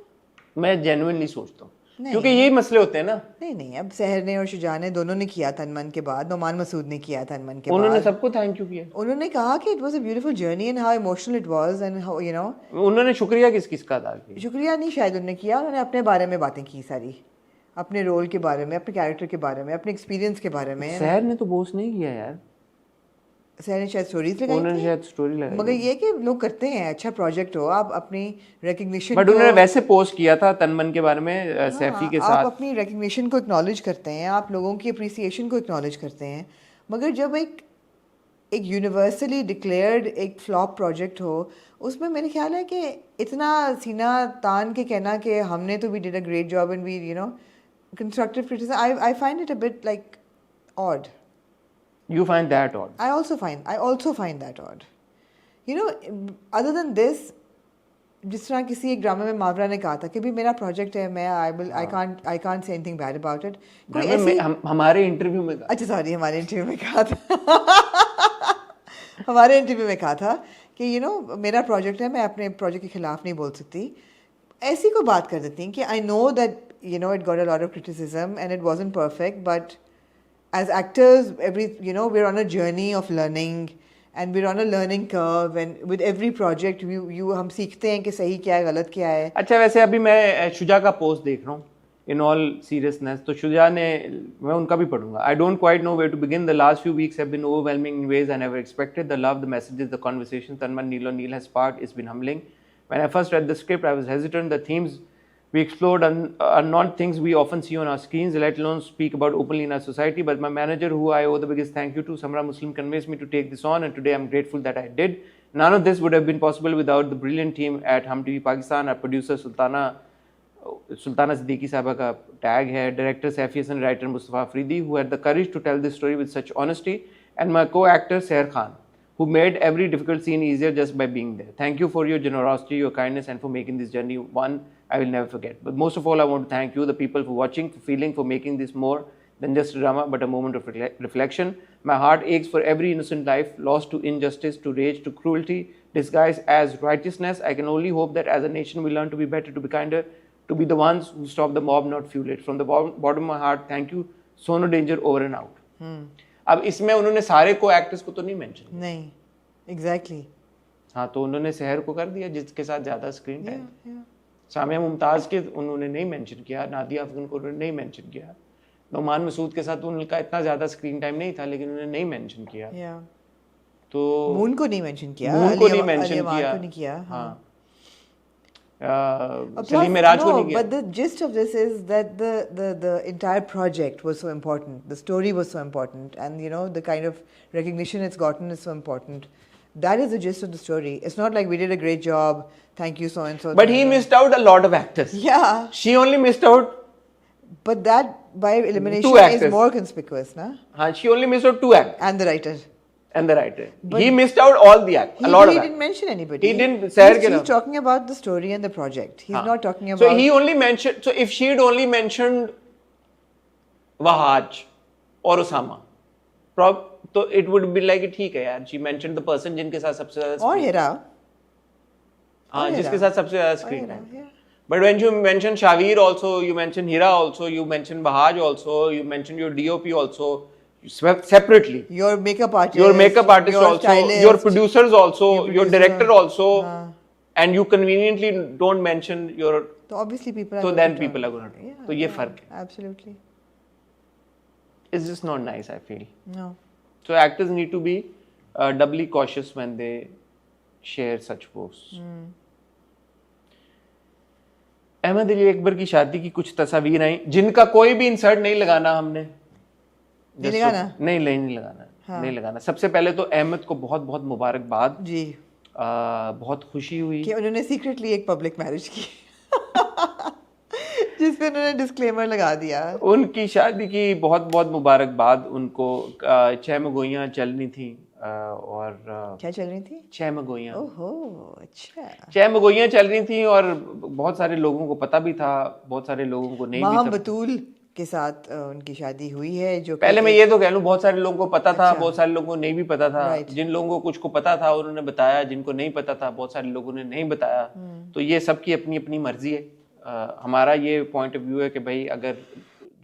मैं जेन्युइनली सोचता हूँ, क्योंकि यही मसले होते हैं ना। नहीं, अब सहर ने और शुजान ने दोनों ने किया था अनमन के बाद, नोमान मसूद ने किया था अनमन के बाद, उन्होंने सबको थैंक यू किया। उन्होंने कहा कि it was a beautiful journey and how emotional it was and how उन्होंने शुक्रिया किस का अदा किया? शुक्रिया नहीं शायद उन्होंने किया, उन्होंने अपने बारे में बातें की सारी, अपने रोल के बारे में, अपने कैरेक्टर के बारे में, अपने एक्सपीरियंस के बारे में। सहर ने तो बोस नहीं किया यार, सहर ने शायद स्टोरीज लगाई, उन्होंने शायद स्टोरी लगाई, मगर ये कि लोग करते हैं, अच्छा प्रोजेक्ट हो, आप अपनी रिकग्निशन, बट उन्होंने वैसे पोस्ट किया था तनमन के बारे में सैफी के साथ, आप अपनी रिकग्निशन को एक्नॉलेज करते हैं, आप लोगों की अप्रिसिएशन को एक्नॉलेज करते हैं, मगर जब एक यूनिवर्सली डिक्लेयर्ड एक फ्लॉप प्रोजेक्ट हो, उसमें मेरे ख्याल है कि इतना सीना तान के कहना कि हमने तो we did a great job and we constructive criticism, I find it a bit like odd. You find that odd? I also find that odd. Other than this, जिस तरह किसी एक ड्रामा में मावरा ने कहा था कि भी मेरा प्रोजेक्ट है, मैं I can't say anything bad about it. कोई ऐसी हमारे इंटरव्यू में, अच्छा सॉरी, हमारे इंटरव्यू में कहा था हमारे इंटरव्यू में कहा था कि मेरा प्रोजेक्ट है, मैं अपने प्रोजेक्ट के खिलाफ नहीं बोल सकती. ऐसी को बात कर देती हैं कि I know that you know it got a lot of criticism and it wasn't perfect, but as actors, we're on a journey of learning and we're on a learning curve, and with every project हम सीखते हैं कि सही क्या है गलत क्या है. अच्छा वैसे अभी मैं शुजा का पोस्ट देख रहा हूँ इन ऑल सीरियसनेस, तो शुजा ने, मैं उनका भी पढ़ूंगा. I don't quite know where to begin. The last few weeks have been overwhelming in ways I never expected. The love, the messages, the conversations Tanman Neil O'Neill has sparked, it's been humbling. When I first read the script, I was hesitant. The themes we explored are not things we often see on our screens, let alone speak about openly in our society. But my manager, who I owe the biggest thank you to, Samra Muslim, convinced me to take this on, and today I'm grateful that I did. None of this would have been possible without the brilliant team at Hum TV Pakistan. Our producer Sultana Siddiqui Sahaba ka tag hai, director Saifi Hassan, writer Mustafa Afridi, who had the courage to tell this story with such honesty, and my co-actor Seher Khan, who made every difficult scene easier just by being there. Thank you for your generosity, your kindness, and for making this journey one I will never forget. But most of all, I want to thank you, the people, for watching, for feeling, for making this more than just a drama, but a moment of reflection. My heart aches for every innocent life lost to injustice, to rage, to cruelty, disguised as righteousness. I can only hope that as a nation we learn to be better, to be kinder, to be the ones who stop the mob, not fuel it. From the bottom of my heart, thank you. Sono Danger, over and out. अब इसमें उन्होंने सारे को actors को तो नहीं mention. नहीं, exactly. हाँ, तो उन्होंने सहर को कर दिया जिसके साथ ज्यादा स्क्रीन टाइम. सामिया मुमताज के उन्होंने नहीं मेंशन किया, नादिया अफगान को उन्होंने नहीं मेंशन किया, नौमान मसूद के साथ उनका इतना ज्यादा स्क्रीन टाइम नहीं था, लेकिन उन्होंने नहीं मेंशन किया. तो मून को नहीं मेंशन किया, मून को नहीं मेंशन किया. हाँ, सलीम मिराज को नहीं किया. But the gist of this is that the entire project was so important, the story was so important, and you know the kind of recognition it's gotten is so important. That is the gist of the story. It's not like we did a great job, thank you so and so. But he missed out a lot of actors. Yeah. She only missed out. But that by elimination is more conspicuous, na? हाँ, she only missed out 2 actors. And the writer. And the writer. He missed out all the actors. A lot of He actors. didn't mention anybody. He didn't. Seher He's talking about the story and the project. He's not talking about. So he only mentioned. So if she'd only mentioned Wahaj or Osama, तो it would be like ठीक है यार. She mentioned the person जिनके साथ सबसे ज़्यादा. और हेरा. हाँ, जिसके साथ सबसे ज़्यादा screen time. But when you mention Shavir also, you mention Hira also, you mention Bahaj also, you mention your DOP also, separately. Your makeup artist. Your makeup artist your also, stylist, your producers also, your director also, and you conveniently don't mention your. So obviously people are. So then people are going to. Yeah, तो ये फर्क है. Absolutely. It's just not nice, I feel. No. So actors need to be doubly cautious when they share such posts. Ahmad Ali Akbar की शादी की कुछ तस्वीर आई जिनका कोई भी इंसर्ट नहीं लगाना हमने. नहीं लगाना. नहीं लगाना. हाँ. नहीं लगाना. सबसे पहले तो अहमद को बहुत बहुत मुबारकबाद जी. बहुत खुशी हुई कि उन्होंने सीक्रेटली एक पब्लिक मैरिज की जिसपे उन्होंने डिस्क्लेमर लगा दिया. उनकी शादी की बहुत बहुत मुबारकबाद. उनको 6 मगोइयाँ चलनी थी और क्या चल रही थी? 6 मगोइयाँ. ओहो, अच्छा. 6 मगोइयाँ चल रही थी और बहुत सारे लोगों को पता भी था, बहुत सारे लोगों को नहीं भी था. बतूल के साथ उनकी शादी हुई है. जो पहले मैं ये तो कह लूं, बहुत सारे लोगों को पता था, बहुत सारे लोगों को नहीं भी पता था. जिन लोगों को कुछ को पता था उन्होंने बताया, जिनको नहीं पता था बहुत सारे लोगों ने नहीं बताया. तो ये सबकी अपनी अपनी मर्जी है. हमारा ये पॉइंट ऑफ व्यू है कि भाई अगर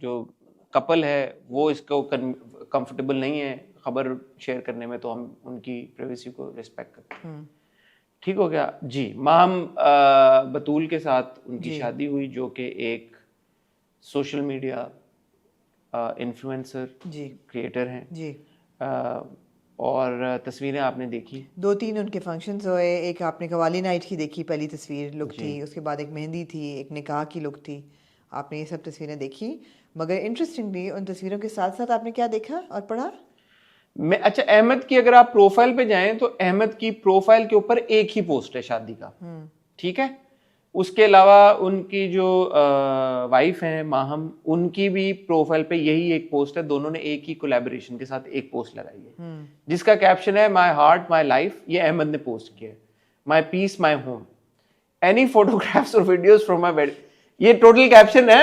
जो कपल है वो इसको कंफर्टेबल नहीं है खबर शेयर करने में, तो हम उनकी प्राइवेसी को रिस्पेक्ट करते हैं. ठीक हो गया जी. माहम बतूल के साथ उनकी शादी हुई, जो कि एक सोशल मीडिया इन्फ्लुएंसर क्रिएटर हैं जी. और तस्वीरें आपने देखी, 2-3 उनके फंक्शंस हुए. एक आपने कवाली नाइट की देखी, पहली तस्वीर लुक थी. उसके बाद एक मेहंदी थी, एक निकाह की लुक थी. आपने ये सब तस्वीरें देखी. मगर इंटरेस्टिंगली उन तस्वीरों के साथ साथ आपने क्या देखा और पढ़ा? अच्छा, अहमद की अगर आप प्रोफाइल पे जाएं तो अहमद की प्रोफाइल के ऊपर एक ही पोस्ट है शादी का. ठीक है. उसके अलावा उनकी जो वाइफ हैं माहम, उनकी भी प्रोफाइल पे यही एक पोस्ट है. दोनों ने एक ही कोलैबोरेशन के साथ एक पोस्ट लगाई है जिसका कैप्शन है माई हार्ट माई लाइफ. ये अहमद ने पोस्ट किया है. My peace my home, any photographs और वीडियोस फ्रॉम माई वेडिंग. ये टोटल कैप्शन है.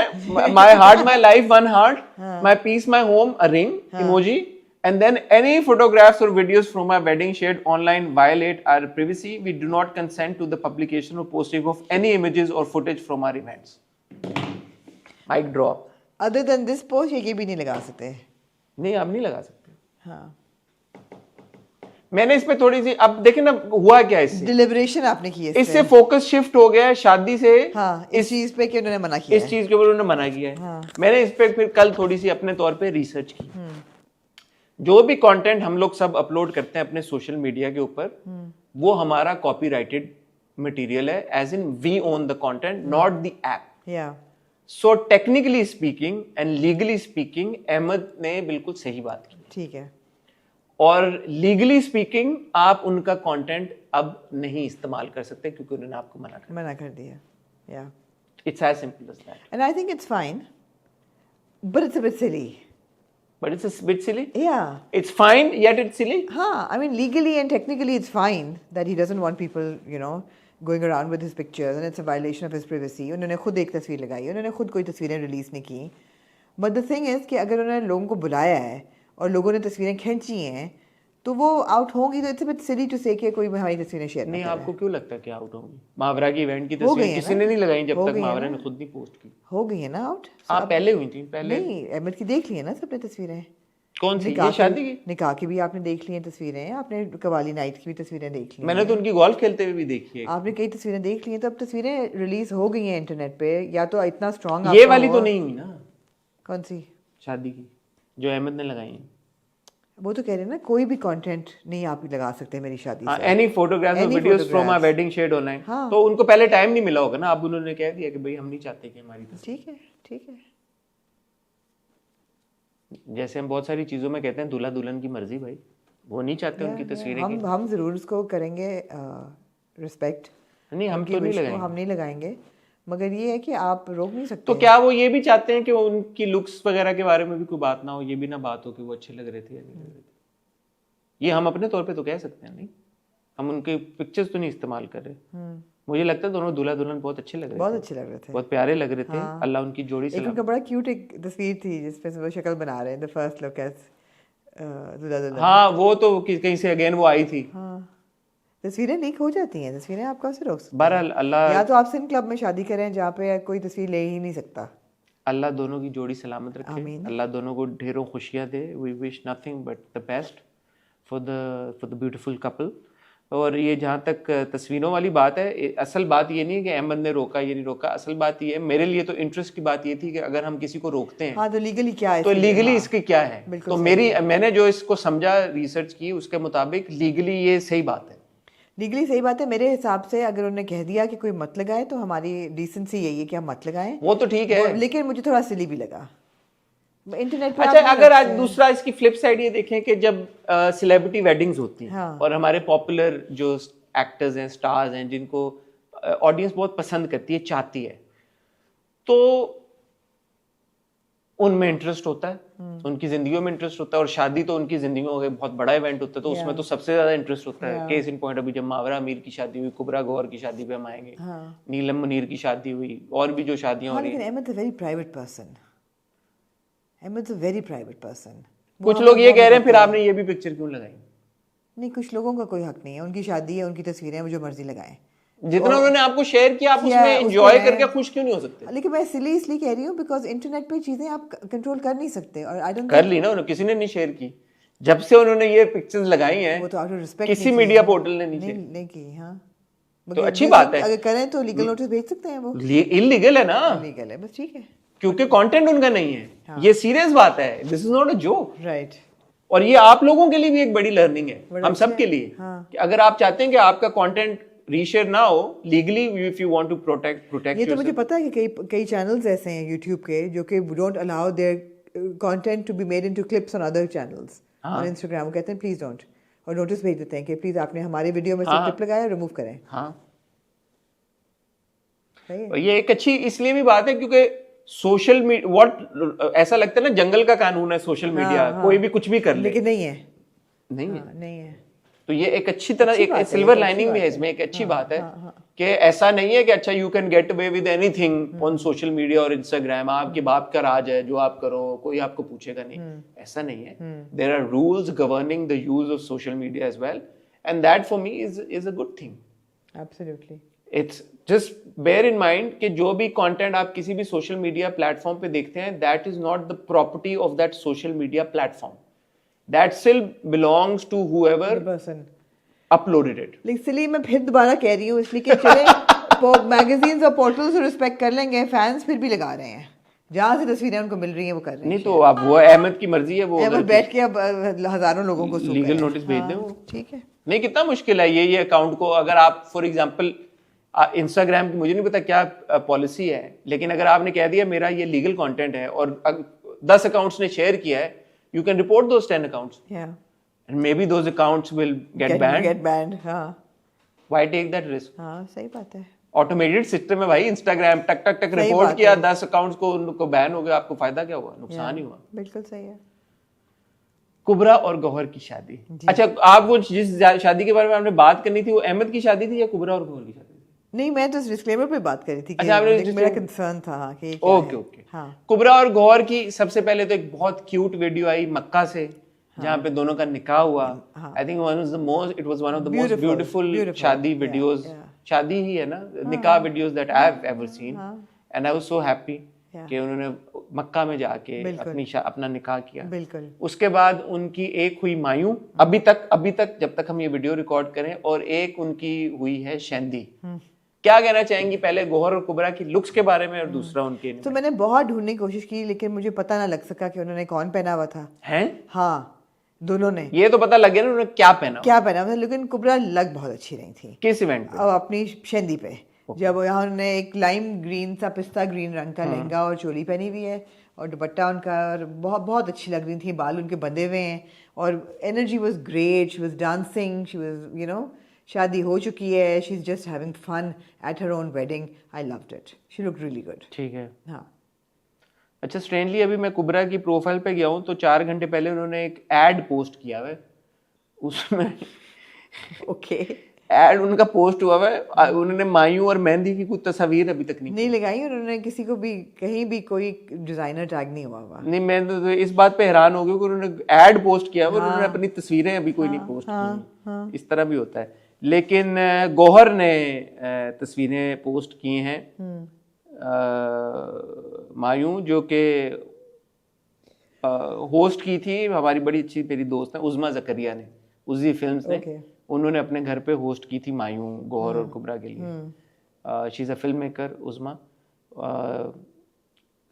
My heart my life 1 heart, my peace my home a ring emoji, And then any photographs or videos from our wedding shared online violate our privacy. We do not consent to the publication or posting of any images or footage from our events. Mic drop. Other than this post ये भी नहीं लगा सकते. नहीं, आप नहीं लगा सकते. हाँ. मैंने इस पे थोड़ी सी, अब देखें ना हुआ क्या इससे. डिलिबरेशन आपने की है इससे फोकस शिफ्ट हो गया है शादी से. हाँ, इस चीज पे कि उन्होंने मना किया इस चीज के ऊपर उन्होंने मना किया है. हाँ. मैंने इस पे फिर कल थोड़ी सी अपने तौर पे रिसर्च की. जो भी कंटेंट हम लोग सब अपलोड करते हैं अपने सोशल मीडिया के ऊपर, वो हमारा कॉपीराइटेड मटेरियल है, as in we own the content, not the app. या so technically speaking and legally speaking Ahmad ने बिल्कुल सही बात की. ठीक है. और लीगली स्पीकिंग आप उनका कंटेंट अब नहीं इस्तेमाल कर सकते क्योंकि उन्होंने आपको मना कर दिया. या it's as simple as that. And I think it's fine, but it's a bit silly. But it's a bit silly. Yeah. It's fine, yet it's silly. I mean, legally and technically it's fine that he doesn't want people, going around with his pictures, and it's a violation of his privacy. उन्होंने खुद एक तस्वीर लगाई, उन्होंने खुद कोई तस्वीरें release नहीं की. But the thing is कि अगर उन्होंने लोगों को बुलाया है और लोगों ने तस्वीरें खींची हैं, तो वो आउट होंगी. तो it's a bit silly to say कि कोई हमारी तस्वीरें शेयर नहीं. आपको क्यों लगता है कि आउट होंगी? मावरा की इवेंट की तस्वीर किसी ने नहीं लगाई जब तक मावरा ने खुद नहीं पोस्ट की. हो गई है ना आउट. आप पहले हुई थी. पहले नहीं, अहमद की देख ली है ना सबने तस्वीरें. कौन सी? ये शादी की? निकाह की भी आपने देख ली हैं तस्वीरें, आपने कवाली नाइट की भी तस्वीरें देख ली. मैंने तो उनकी गोल्फ खेलते हुए भी देखी है. आपने कई तस्वीरें देख ली हैं. तो अब तस्वीरें रिलीज हो गई हैं इंटरनेट पे. या तो इतना स्ट्रॉन्ग ये वाली तो नहीं हुई ना. कौन सी? शादी की जो अहमद ने लगाई है. वो तो कह रहे हैं ना, कोई भी कंटेंट नहीं आप लगा सकते मेरी शादी से. एनी फोटोग्राफ्स और videos from our wedding shared online. तो उनको पहले टाइम नहीं मिला होगा ना. अब उन्होंने कह दिया कि भाई हम नहीं चाहते कि हमारी तस्वीर. ठीक है, ठीक है. जैसे हम बहुत सारी चीजों में कहते हैं दूल्हा दुल्हन की मर्जी. भाई वो नहीं चाहते उनकी तस्वीरें. हम जरूर उसको करेंगे रिस्पेक्ट. नहीं, हम तो नहीं लगाएंगे. हम नहीं लगाएंगे, मगर ये है कि आप रोक नहीं सकते. तो क्या वो ये भी चाहते हैं कि उनकी लुक्स वगैरह के बारे में भी कोई बात ना हो, ये भी ना बात हो कि वो अच्छे लग रहे थे या नहीं लग रहे थे? ये हम अपने तौर पे तो कह सकते हैं. नहीं, हम उनके पिक्चर्स तो नहीं इस्तेमाल कर रहे. मुझे लगता है दोनों दूल्हा दुल्हन बहुत अच्छे लग रहे थे. बहुत अच्छे लग रहे थे, बहुत प्यारे लग रहे थे. अल्लाह उनकी जोड़ी से. उनका बड़ा क्यूट एक तस्वीर थी जिसपे वो शक्ल बना रहे हैं, द फर्स्ट लुक एज दूल्हा दुल्हन. हाँ, वो तो कहीं से अगेन वो आई थी. हाँ, तस्वीरें लीक हो जाती हैं. तस्वीरें आप कैसे रोक सकते? बहरहाल अल्लाह, या तो आप सिंध क्लब में शादी करें जहाँ पे कोई तस्वीर ले ही नहीं सकता. अल्लाह दोनों की जोड़ी सलामत रखे. अल्लाह दोनों को ढेरों खुशियाँ दे. We wish nothing but the best for the beautiful couple. और ये जहाँ तक तस्वीरों वाली बात है, असल बात ये नहीं है कि अहमद ने रोका, ये नहीं रोका. असल बात ये है, मेरे लिए तो इंटरेस्ट की बात ये थी कि अगर हम किसी को रोकते हैं, हाँ, तो लीगली क्या है, तो लीगली इसकी क्या है. तो मैंने जो इसको समझा, रिसर्च की, उसके मुताबिक लीगली ये सही बात है. लीगली सही बात है मेरे हिसाब से. अगर उन्होंने कह दिया कि कोई मत लगाए तो हमारी डिसेंसी यही है कि हम मत लगाएं. वो तो ठीक है, लेकिन मुझे थोड़ा सिली भी लगा इंटरनेट पे. अच्छा, अगर आज दूसरा इसकी फ्लिप साइड ये देखें कि जब सेलिब्रिटी वेडिंग्स होती हैं, और हमारे पॉपुलर जो एक्टर्स हैं, स्टार्स हैं, जिनको ऑडियंस बहुत पसंद करती है, चाहती है, तो उनमें इंटरेस्ट होता है, उनकी जिंदगियों में इंटरेस्ट होता है. और शादी तो उनकी जिंदगियों का बहुत बड़ा इवेंट होता है, तो उसमें तो सबसे ज्यादा इंटरेस्ट होता है. केस इन पॉइंट, अभी जब मावरा अमीर की शादी हुई, कुबरा गौहर की शादी पे हम आएंगे, नीलम मुनीर की शादी हुई, और भी जो शादियां हो रही हैं. Ahmad is a very private person. Ahmad is a very private person. कुछ लोग ये कह रहे हैं फिर आपने ये भी पिक्चर क्यों लगाई? नहीं, कुछ लोगों का कोई हक नहीं है. उनकी शादी है, उनकी तस्वीरें, वो जो मर्जी लगाएं. जितना उन्होंने आपको शेयर किया, आप उसमें एंजॉय करके खुश क्यों नहीं हो सकते? लेकिन मैं इसलिए कह रही हूँ बिकॉज इंटरनेट पे चीजें आप कंट्रोल कर नहीं सकते. और आई डोंट कर ली ना उन्होंने, किसी ने नहीं शेयर की. जब से उन्होंने ये पिक्चर्स लगाई हैं, वो तो आउट ऑफ रिस्पेक्ट किसी मीडिया पोर्टल ने नहीं की. हाँ, तो अच्छी बात है. अगर करें तो लीगल नोटिस भेज सकते हैं. वो इलीगल है ना. लीगल है, बस ठीक है, क्योंकि कंटेंट उनका नहीं है. ये सीरियस बात है. This is not a joke. Right. और ये आप लोगों के लिए भी एक बड़ी लर्निंग है, हम सब के लिए. कि अगर आप चाहते हैं कि आपका कंटेंट रीशेयर ना हो legally, if you want to protect ये तो मुझे पता है कि कई चैनल्स ऐसे हैं यूट्यूब के जो कि don't allow their content to be made into clips on other channels. On Instagram वो कहते हैं प्लीज डोंट, और नोटिस भेज देते हैं कि प्लीज आपने हमारे वीडियो में से क्लिप लगाया, रिमूव करें. ये एक अच्छी इसलिए भी बात है क्योंकि सोशल मीडिया, ऐसा लगता है ना जंगल का कानून है सोशल मीडिया. कोई भी कुछ भी कर ले, लेकिन नहीं है. नहीं है. नहीं है. तो ये एक अच्छी तरह, एक सिल्वर लाइनिंग भी है इसमें, एक अच्छी बात है कि ऐसा नहीं है कि अच्छा you can get away with anything on social media और इंस्टाग्राम, आपके बाप का राज है, जो आप करो कोई आपको पूछेगा नहीं, ऐसा नहीं है. There are rules governing the use of social media as well, and that for me is a good thing. Absolutely. It's just bear in mind कि जो भी कंटेंट आप किसी भी सोशल मीडिया प्लेटफॉर्म पे देखते हैं, that is not the property of that social media platform. That still belongs to whoever person uploaded it. इसलिए मैं फिर दोबारा कह रही हूँ, इसलिए कि चले मैगजीन्स और पोर्टल्स रिस्पेक्ट कर लेंगे, फैंस फिर भी लगा रहे हैं, जहाँ से तस्वीरें उनको मिल रही हैं वो कर रहे हैं. नहीं तो अब वो अहमद की मर्जी है, वो अहमद बैठ के अब हजारों लोगों को लीगल नोटिस भेज दें वो. ठीक है. नहीं, कितना मुश्किल है ये अकाउंट को. अगर आप फॉर एग्जांपल इंस्टाग्राम की मुझे नहीं पता क्या पॉलिसी है, लेकिन अगर आपने कह दिया मेरा ये लीगल कंटेंट है और 10 अकाउंट्स ने शेयर किया है, you can report those 10 accounts. Yeah. And maybe those accounts will get banned. Get banned. हाँ. Why take that risk? हाँ, सही बात है. Automated system है भाई, Instagram टक टक टक रिपोर्ट किया, 10 accounts को उनको बैन हो गया, आपको फायदा क्या हुआ? नुकसान ही हुआ. बिल्कुल सही है. कुबरा और गौहर की शादी. अच्छा, आप वो जिस शादी के बारे में आपने बात करनी थी, वो अहमद की शादी थी या कुबरा और गौहर की शादी थी? नहीं, मैं तो डिस्क्लेमर पे बात कर रही थी कि अच्छा, मेरा कंसर्न था कि ओके. कुबरा और गौहर की सबसे पहले तो एक बहुत क्यूट वीडियो आई मक्का से, जहाँ पे दोनों का निकाह हुआ. I think it was one of the most beautiful शादी वीडियोस. शादी ही है ना, निकाह videos that I have ever seen, and I was so happy कि उन्होंने मक्का में जाके अपना निकाह किया. बिल्कुल. उसके बाद उनकी एक हुई मायूं, अभी तक जब तक हम ये वीडियो रिकॉर्ड करें, और एक उनकी हुई है शैंदी. क्या कहना चाहेंगी पहले गौहर और कुबरा की लुक्स के बारे में, और दूसरा उनके? तो मैंने बहुत ढूंढने की कोशिश की, लेकिन मुझे पता ना लग सका कि उन्होंने कौन पहना हुआ था. हैं? हाँ, दोनों ने. ये तो पता लग गया ना उन्होंने क्या पहना हुआ था, लेकिन कुबरा लग बहुत अच्छी रही थी. किस इवेंट पे? अब अपनी शेंदी पे, जब यहाँ उन्होंने एक लाइम ग्रीन सा पिस्ता ग्रीन रंग का लहंगा और चोली पहनी हुई है, और दुपट्टा उनका बहुत अच्छी लग रही थी, बाल उनके बंधे हुए हैं, और energy was great. She was dancing, she was शादी हो चुकी है, she is just having fun at her own wedding. I loved it. She looked really good. ठीक है. हाँ. अच्छा, स्ट्रेंजली अभी मैं कुबरा की प्रोफाइल पे गया हूँ तो 4 घंटे पहले उन्होंने एक एड पोस्ट किया है, उसमें ओके एड उनका पोस्ट हुआ है. उन्होंने मायूं और मेहंदी की कुछ तस्वीर अभी तक नहीं लगाई. उन्होंने किसी को भी कहीं भी कोई डिजाइनर टैग नहीं हुआ. नहीं, मैं तो इस बात पे हैरान हो गया कि उन्होंने एड पोस्ट किया है, उन्होंने अपनी तस्वीरें अभी कोई नहीं पोस्ट की. इस तरह भी होता है. लेकिन गौहर ने तस्वीरें पोस्ट की हैं मायूं, जो कि होस्ट की थी हमारी बड़ी अच्छी मेरी दोस्त है उज़मा ज़करिया ने, उज़ी फिल्म्स ने. उन्होंने अपने घर पे होस्ट की थी मायूं गौहर और कुबरा के लिए. She is a film maker उज़मा.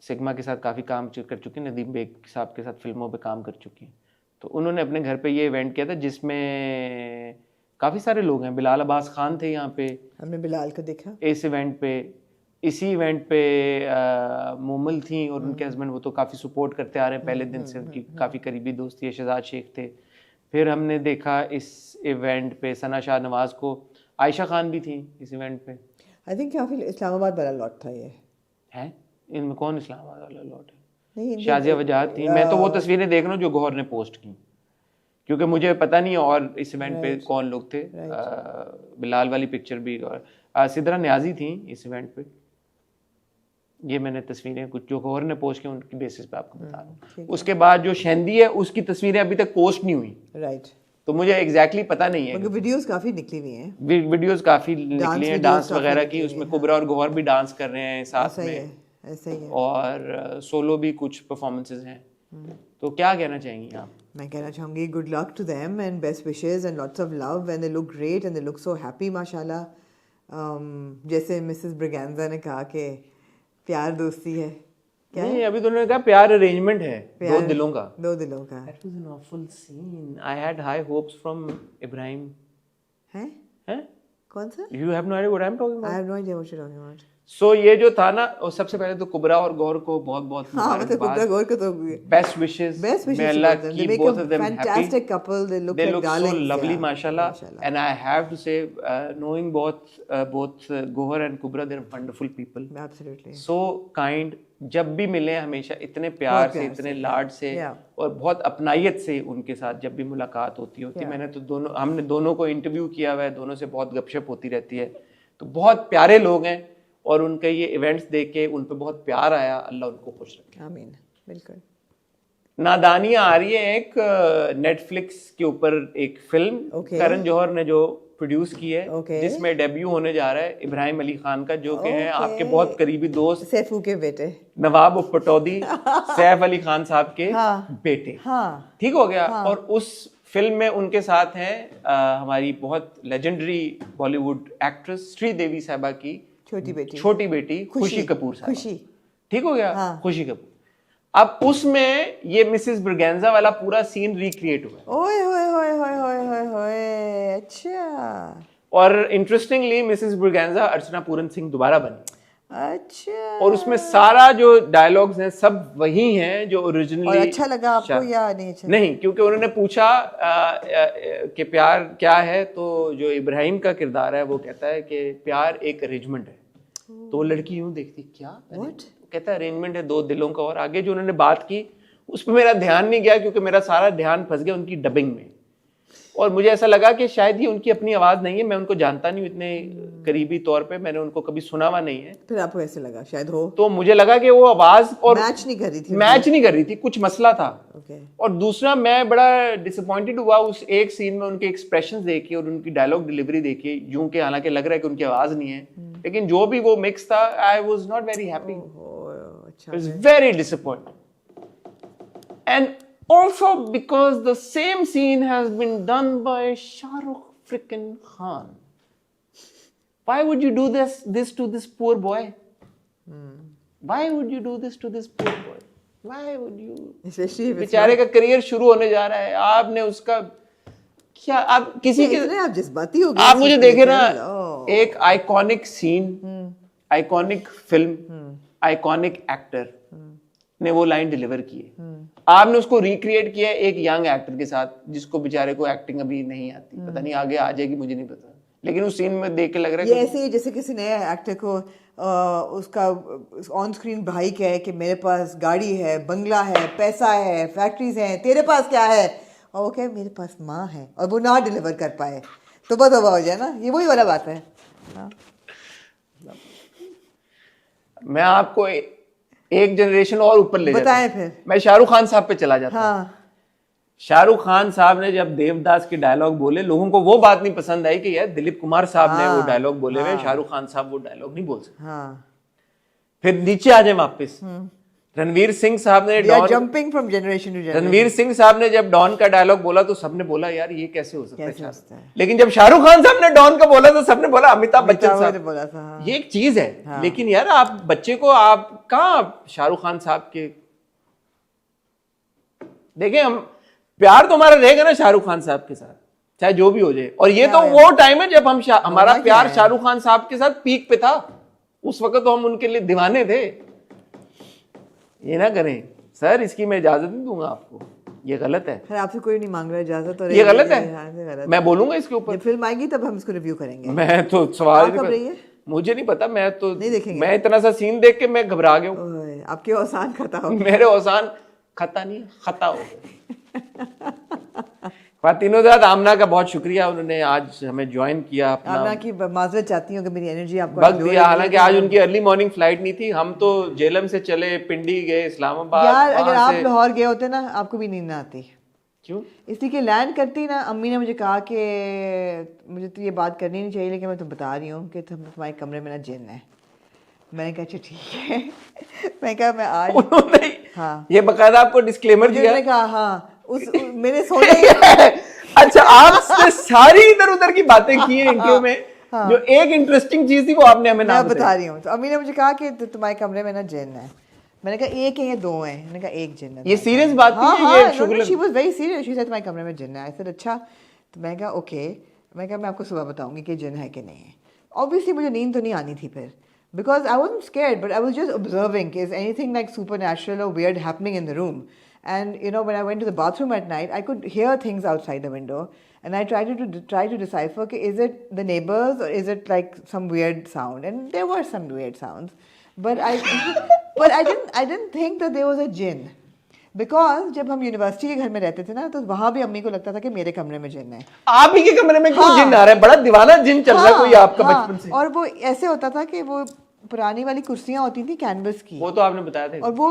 Sigma के साथ काफ़ी काम कर चुकी है, नदीम बेग साहब के साथ फिल्मों पे काम कर चुकी हैं. तो उन्होंने अपने घर पे ये इवेंट किया था जिसमें काफ़ी सारे लोग हैं. बिलाल अब्बास खान थे यहाँ पे, हमने बिलाल को देखा इस इवेंट पे. इसी इवेंट पे मोमल थी और उनके हस्बैंड, वो तो काफ़ी सपोर्ट करते आ रहे हैं पहले दिन से, उनकी काफ़ी करीबी दोस्ती है. शहजाद शेख थे. फिर हमने देखा इस इवेंट पे सना शाहनवाज को, आयशा खान भी थी इस इवेंट पे. आई थिंक काफ़ी इस्लामाबाद वाला लॉट था ये. है इनमें कौन इस्लामाबाद वाला लॉट है? नहीं, शाजिया वजाहत थी. मैं तो वो तस्वीरें देख रहा हूँ जो गौहर ने पोस्ट की, क्योंकि मुझे पता नहीं और इस इवेंट पे कौन लोग थे. बिलाल वाली पिक्चर भी, और सिद्रा न्याजी थी इस इवेंट पे. ये मैंने तस्वीरें कुछ जो गौहर ने पोस्ट की उनकी बेसिस पे आपको बता रहा हूँ. उसके बाद जो शैंदी है उसकी तस्वीरें अभी तक पोस्ट नहीं हुई. राइट. तो मुझे एग्जैक्टली पता नहीं है. वीडियोस काफी निकली हुई हैं. वीडियोस काफी निकली हैं, डांस वगैरह की. उसमें कुबरा और गौहर भी डांस कर रहे हैं साथ में. ऐसा ही है. और सोलो भी कुछ परफॉर्मेंसेस हैं. तो क्या कहना चाहेंगी आप? मैं कहना चाहूँगी good luck to them and best wishes and lots of love and they look great and they look so happy माशाल्लाह. जैसे मिसेस ब्रिगेंजा ने कहा कि प्यार दोस्ती है. क्या नहीं, अभी तो उन्होंने कहा प्यार अरेंजमेंट है, दो दिलों का. That was an awful scene. I had high hopes from Ibrahim. हैं? कौन सा? You have no idea what I'm talking about? I have no idea what you're talking about. So ये जो था ना, और सबसे पहले तो कुबरा और गौहर को बहुत बहुत कुबरा गौहर को तो best wishes. May Allah keep both of them happy. Fantastic couple. They look like darlings. So lovely, mashallah. And I have to say, knowing both Gauhar and Kubra, they're wonderful people. Absolutely. So kind. जब भी मिले हमेशा इतने प्यार से, इतने लाड से, और बहुत अपनायत से उनके साथ जब भी मुलाकात होती मैंने तो हमने दोनों को इंटरव्यू किया हुआ है, दोनों से बहुत गपशप होती रहती है. तो बहुत प्यारे लोग हैं और उनके ये इवेंट्स देख के उन पे बहुत प्यार आया, अल्लाह उनको खुश रखे। आमीन, बिल्कुल। नादानियाँ आ रही है एक नेटफ्लिक्स के ऊपर एक फिल्म, करण जौहर ने जो प्रोड्यूस की है, जिसमें डेब्यू होने जा रहा है इब्राहिम अली खान का, जो कि हैं आपके बहुत करीबी दोस्त सैफू के बेटे नवाब उप पटौदी सैफ अली खान साहब के बेटे। ठीक हो गया। और उस फिल्म में उनके साथ हैं हमारी बहुत लेजेंडरी बॉलीवुड एक्ट्रेस श्रीदेवी साहबा की छोटी बेटी खुशी कपूर साहब। ठीक हो गया, खुशी कपूर। अब उसमें ये मिसेस ब्रगेंजा वाला पूरा सीन रिक्रिएट हुआ। ओए होए होए होए होए होए होए, अच्छा। और इंटरेस्टिंगली मिसेस ब्रगेंजा अर्चना पूरन सिंह दोबारा बनी। अच्छा। और उसमें सारा जो डायलॉग्स हैं सब वही हैं जो ओरिजिनली। और अच्छा लगा आपको या नहीं? अच्छा नहीं, क्योंकि उन्होंने पूछा कि प्यार क्या है, तो जो इब्राहिम का किरदार है वो कहता है कि प्यार एक अरेंजमेंट है। तो लड़की यूं देखती, क्या कहता है अरेंजमेंट है दो दिलों का। और आगे जो उन्होंने बात की उस पर मेरा ध्यान नहीं गया, क्योंकि मेरा सारा ध्यान फंस गया उनकी डबिंग में। और मुझे ऐसा लगा कि शायद ये उनकी अपनी आवाज नहीं है, मैं उनको जानता नहीं हूँ इतने करीबी तौर पे, मैंने उनको कभी सुना हुआ नहीं है। फिर आपको ऐसे लगा शायद हो? तो मुझे लगा कि वो आवाज और मैच नहीं कर रही थी, कुछ मसला था। और दूसरा, मैं बड़ा डिसअपॉइंटेड हुआ उस एक सीन में उनके एक्सप्रेशंस देख के और उनकी डायलॉग डिलीवरी देख के, यूं के हालांकि लग रहा है कि उनकी आवाज नहीं है, लेकिन जो भी वो मिक्स था, I was not very happy, I was very disappointed. And also because the same scene has been done by Shah Rukh freaking Khan. Why would you do this to this poor boy? Why would you do this to this poor boy? Why would you? Especially बेचारे का career शुरू होने जा रहा है, आपने उसका क्या, आप किसी के आप जज्बाती हो गए। आप मुझे देखे ना, एक iconic scene, iconic film, iconic actor ने वो लाइन डिलीवर की है, आपने उसको रिक्रिएट किया एक यंग एक्टर के साथ जिसको बेचारे को एक्टिंग अभी नहीं आती, पता नहीं आगे आ जाएगी, मुझे नहीं पता, लेकिन उस सीन में देख के लग रहा है ये ऐसे ही जैसे किसी नए एक्टर को उसका ऑन स्क्रीन भाई कहे कि मेरे पास गाड़ी है, बंगला है, पैसा है, फैक्ट्रीज हैं, तेरे पास क्या है, और वो कहे मेरे पास माँ है, और वो ना डिलीवर कर पाए, तो तौबा हो जाए ना। ये वही वाला बात है। मैं आपको एक जनरेशन और ऊपर ले बताएं फिर। मैं शाहरुख खान साहब पे चला जाता हूं। शाहरुख खान साहब ने जब देवदास के डायलॉग बोले, लोगों को वो बात नहीं पसंद आई कि यार दिलीप कुमार साहब ने वो डायलॉग बोले हुए, शाहरुख खान साहब वो डायलॉग नहीं बोल सकते। फिर नीचे आ जाए वापस, रणवीर सिंह साहब ने jumping from generation to generation, Ranveer Singh साहब ने जब डॉन का डायलॉग बोला तो सबने बोला यार ये कैसे हो सकता है, लेकिन जब शाहरुख खान साहब ने डॉन का बोला तो सबने बोला अमिताभ बच्चन साहब ने बोला था। ये एक चीज है, लेकिन यार आप बच्चे को आप कहाँ शाहरुख खान साहब के देखें, हम प्यार तो हमारा रहेगा ना शाहरुख खान साहब के साथ, चाहे जो भी हो जाए। और ये तो वो टाइम है जब हम हमारा प्यार शाहरुख खान साहब के साथ पीक पे था, उस वक्त तो हम उनके लिए दीवाने थे। ये ना करें सर, इसकी मैं इजाजत नहीं दूंगा आपको, ये गलत है। फिर आपसे कोई नहीं मांग रहा इजाजत, और ये गलत है, मैं बोलूंगा इसके ऊपर। फिल्म आएगी तब हम इसको रिव्यू करेंगे। मैं तो सवाल मुझे नहीं पता, मैं तो नहीं देखेंगे। मैं इतना सा सीन देख के मैं घबरा गया हूँ। आपके औसान खता हो, मेरे औसान खता नहीं खता हो गए। ख्वातीनों-ज़ात आमना का बहुत शुक्रिया, उन्होंने आज हमें ज्वाइन किया। आमना की माजरत चाहती हूँ कि मेरी एनर्जी आपको वक्त दिया, हालांकि आज उनकी अर्ली मॉर्निंग फ्लाइट नहीं थी, हम तो जेलम से चले, पिंडी गए, इस्लामाबाद। यार अगर आप लाहौर गए होते ना, आपको भी नींद ना आती। क्यों? इसलिए कि लैंड करती ना, अम्मी ने मुझे कहा कि मुझे तो ये बात करनी नहीं चाहिए, लेकिन मैं तो बता रही हूँ कि तुम्हारे कमरे में ना जिन है। मैंने कहा अच्छा ठीक है। मैं कहा मैं आज उन्होंने ये बकायदा आपको डिस्क्लेमर दिया? मैंने कहा हाँ, मैंने सोचा अच्छा, आपसे सारी इधर उधर की बातें की हैं इंटरव्यू में, जो एक इंटरेस्टिंग चीज थी वो आपने हमें ना बता रही हूँ। तो अम्मी ने मुझे कहा कि तुम्हारे कमरे में ना जिन है। मैंने कहा एक है या दो है? मैंने कहा एक जिन है। ये सीरियस बात थी? ये शुगल she was very serious, she said तुम्हारे कमरे में जिन है। आई सेड अच्छा। तो मैं कहा ओके, मैं कहा मैं आपको सुबह बताऊंगी कि जिन है कि नहीं है। ऑब्वियसली मुझे नींद तो नहीं आनी थी फिर, because I wasn't scared, but I was just observing, is anything like supernatural or weird happening in the room. And you know, when I went to the bathroom at night, I could hear things outside the window, and I tried to decipher, okay, is it the neighbors or is it like some weird sound? And there were some weird sounds, but I didn't think that there was a jinn. Because जब हम university के घर में रहते थे ना तो वहां भी अम्मी को लगता था कि मेरे कमरे में जिन है। आप ही के कमरे में क्यों हाँ। जिन आ रहा है? बड़ा दीवाना जिन चल रहा है कोई आपका हाँ, बचपन से। और वो ऐसे होता था कि वो पुरानी वाली कुर्सियां होती थी कैनवस की, वो तो आपने बताया था। और वो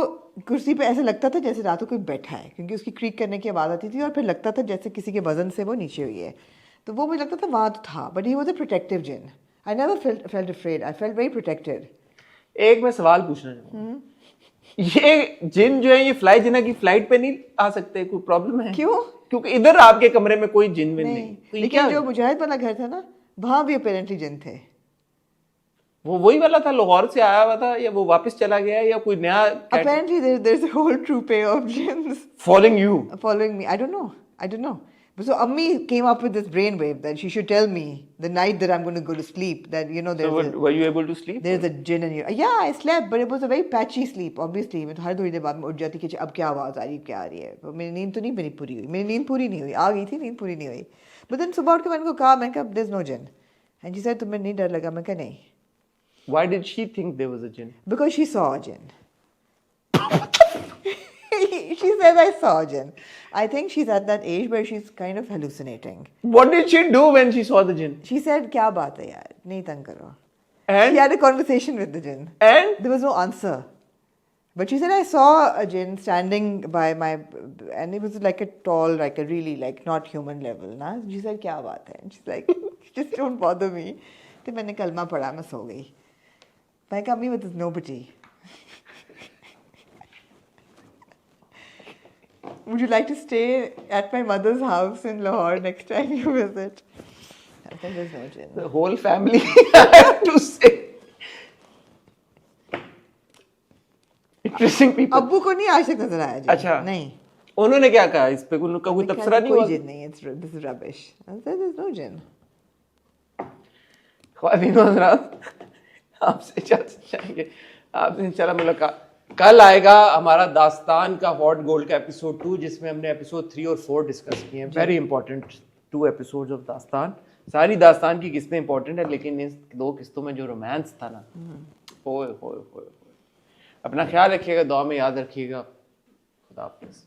कुर्सी पे ऐसे लगता था जैसे रात को कोई बैठा है, क्योंकि उसकी क्रीक करने की आवाज़ आती थी और फिर लगता था जैसे किसी के वजन से वो नीचे हुई है। तो वो मुझे लगता था वहाँ तो था, but he was a protective जिन। I never felt afraid, I felt very protected. एक मैं सवाल पूछना चाहूँगा, ये जिन जो है ये फ्लाई जिना की फ्लाइट पे नहीं आ सकते? कोई प्रॉब्लम है? क्यों? क्योंकि इधर आपके कमरे में कोई जिन विन नहीं। तो ये लेकिन क्या? जो मुजाहिद वाला घर था ना, वहाँ भी अपेरेंटली जिन थे। वो वही वाला था, लाहौर से आया हुआ था, या वो वापस चला गया, या कोई नया Apparently there's a whole troop of jinns following you? following me. I don't know. But so Ammi came up with this brainwave that she should tell me the night that I'm going to go to sleep that, you know, were you able to sleep? there's a jinn in you. Yeah, I slept, but it was a very patchy sleep. Obviously, मैं तो हर थोड़ी देर बाद में उठ जाती कि अब क्या आवाज़ आ रही है, क्या आ रही है। तो मेरी नींद तो नहीं मेरी पूरी हुई, मेरी नींद पूरी नहीं हुई, आ गई थी नींद पूरी नहीं हुई। But then सुबह उठ के मैंने उनको कहा, मैंने कहा there's no jinn. And she said तुम्हें नहीं डर लगा? मैं कहा नहीं. Why did she think there was a jinn? Because she saw a jinn. She said I saw a jinn. I think she's at that age where she's kind of hallucinating. What did she do when she saw the jinn? She said, क्या बात है यार, नहीं तंग करो. And She had a conversation with the jinn. and There was no answer. But she said, I saw a jinn standing by my, and it was like a tall, like a really like not human level. Na? She said, क्या बात है? And she's like, just don't bother me. तो मैंने कलमा पढ़ा, मैं सो गई. मैं कहा, अम्मी, there's nobody. Would you like to stay at my mother's house in Lahore next time you visit? I said, there's no jinn. the whole family, I have to say. Interesting people. अब्बू को नहीं आज तक नजर आया जिन. अच्छा। नहीं. उन्होंने क्या कहा इस पे? उनका कोई तबसरा नहीं हुआ? कोई जिन नहीं. This is rubbish. I said, there's no jinn. ख्वातीन व हज़रात, आपसे इजाज़त चाहेंगे। आपसे इंशाल्लाह मुलाकात कल आएगा हमारा दास्तान का हॉट गोल्ड का एपिसोड 2, जिसमें हमने एपिसोड 3 और 4 डिस्कस किए हैं। वेरी इंपॉर्टेंट 2 एपिसोड्स ऑफ दास्तान। सारी दास्तान की किस्तें इंपॉर्टेंट है, लेकिन इस 2 किस्तों में जो रोमांस था ना, होए होए होए। अपना ख्याल रखिएगा, दुआ में याद रखिएगा। खुदा हाफिज़।